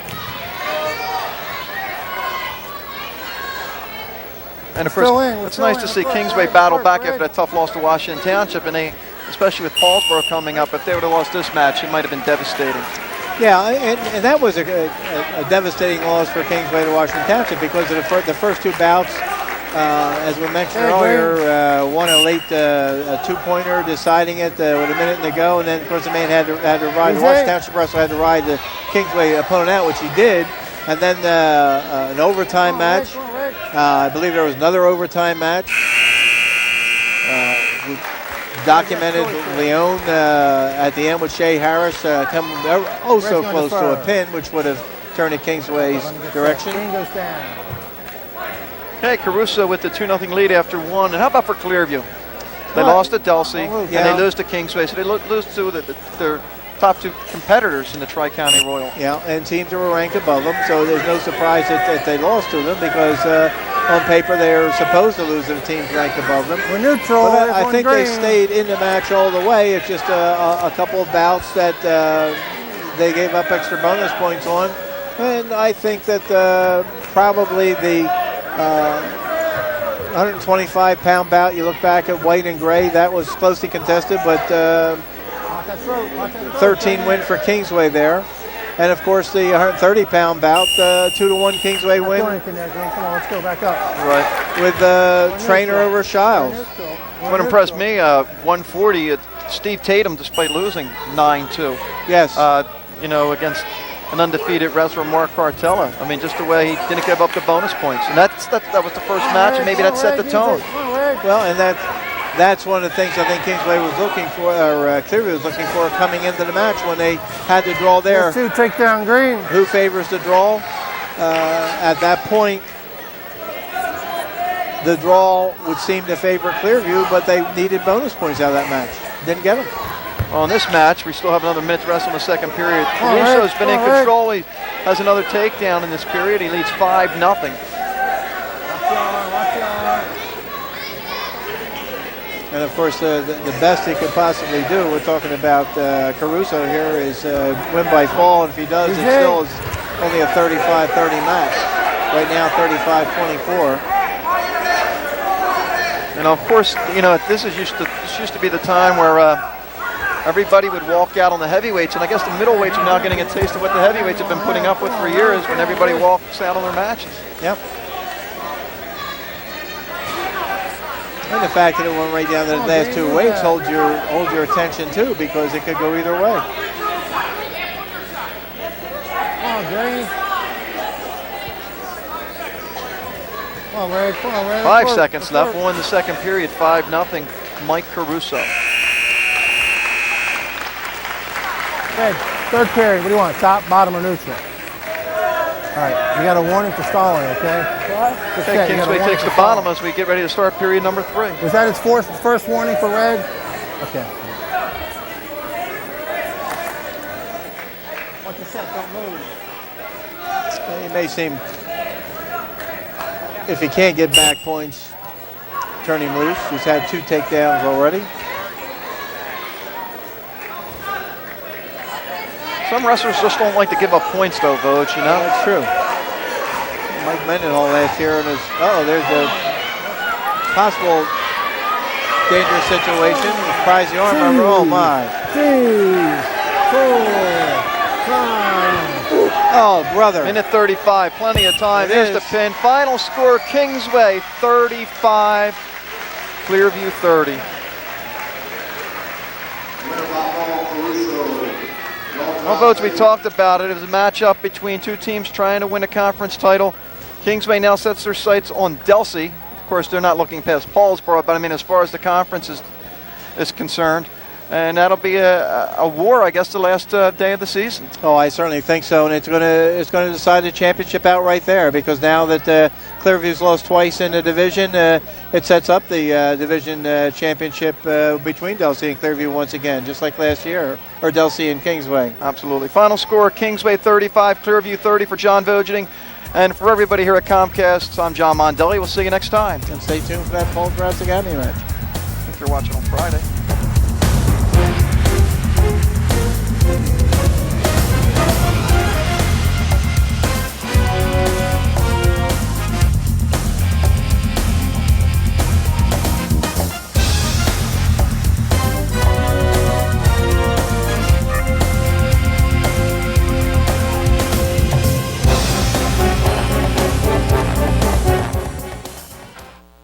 And of course, it's nice to see Kingsway battle back after that tough loss to Washington Township, and they, especially with Paulsboro coming up, if they would have lost this match, it might have been devastating. Yeah, and that was a devastating loss for Kingsway to Washington Township because of the first 2 bouts, as we mentioned earlier, one a late 2-pointer deciding it with a minute to go, and then of course the man had to ride, the Washington Township wrestler had to ride the Kingsway opponent out, which he did, and then an overtime match. I believe there was another overtime match. Documented Leon at the end with Shea Harris coming so close to a pin, which would have turned in Kingsway's direction. Okay, Caruso with the 2-0 lead after 1. And how about for Clearview? They lost to Delsey, and they lose to Kingsway, so they lose to their top 2 competitors in the Tri-County Royal. Yeah, and teams that were ranked above them, so there's no surprise that they lost to them because on paper they are supposed to lose to the teams ranked above them. We're neutral. But I think they stayed in the match all the way. It's just a couple of bouts that they gave up extra bonus points on. And I think that probably the 125-pound bout, you look back at white and gray, that was closely contested, but 13 win for Kingsway there. And of course the 130-pound bout, 2-1 Kingsway win. Come on, let's go back up. Right. With Trainer over Shiles. What impressed me, 140, Steve Tatum, despite losing 9-2. Yes. You know, against an undefeated wrestler, Mark Cartella. I mean, just the way he didn't give up the bonus points. And that was the first match, and maybe that set the tone. Well, and that's one of the things I think Kingsway was looking for, or Clearview was looking for coming into the match when they had to draw there. 2 take down Green. Who favors the draw? At that point, the draw would seem to favor Clearview, but they needed bonus points out of that match. Didn't get them. Well, in this match, we still have another minute to rest in the second period. Caruso's been in control. He has another takedown in this period. He leads 5-0. And of course, the best he could possibly do, we're talking about Caruso here, is win by fall. And if he does, it still is only a 35-30 match. Right now, 35-24. And of course, you know, this used to be the time where everybody would walk out on the heavyweights, and I guess the middleweights are now getting a taste of what the heavyweights have been putting up with for years when everybody walks out on their matches. Yep. And the fact that it went right down to the last two weights holds your attention too, because it could go either way. Come on, Gray. Come on, Ray. Come on, Ray. 5 seconds left. We'll in the second period, 5-0. Mike Caruso. Okay, third period. What do you want? Top, bottom, or neutral? All right, you got a warning for stalling, okay? What? Okay, Kingsway takes the bottom as we get ready to start period number 3. Was that his first warning for red? Okay. Watch your set, don't move. He may seem, if he can't get back points, turn him loose. He's had 2 takedowns already. Some wrestlers just don't like to give up points, though, Vogue, you know? That's true. Mike Mendenhall last year, and there's a possible dangerous situation. Surprise the arm member. Oh, my. 3, 4, 5. Oh, brother. Minute 35, plenty of time. Here's the pin. Final score, Kingsway 35, Clearview 30. Well, Votes, we talked about it. It was a matchup between two teams trying to win a conference title. Kingsway now sets their sights on Delsey. Of course, they're not looking past Paulsboro, but I mean, as far as the conference is concerned, and that'll be a war, I guess, the last day of the season. Oh, I certainly think so, and it's going to decide the championship out right there, because now that Clearview's lost twice in the division, it sets up the division championship between Delsey and Clearview once again, just like last year, or Delsey and Kingsway. Absolutely. Final score: Kingsway 35, Clearview 30 for John Vogeding. And for everybody here at Comcast, I'm John Mondelli. We'll see you next time. And stay tuned for that Paul Brass Academy match. If you're watching on Friday.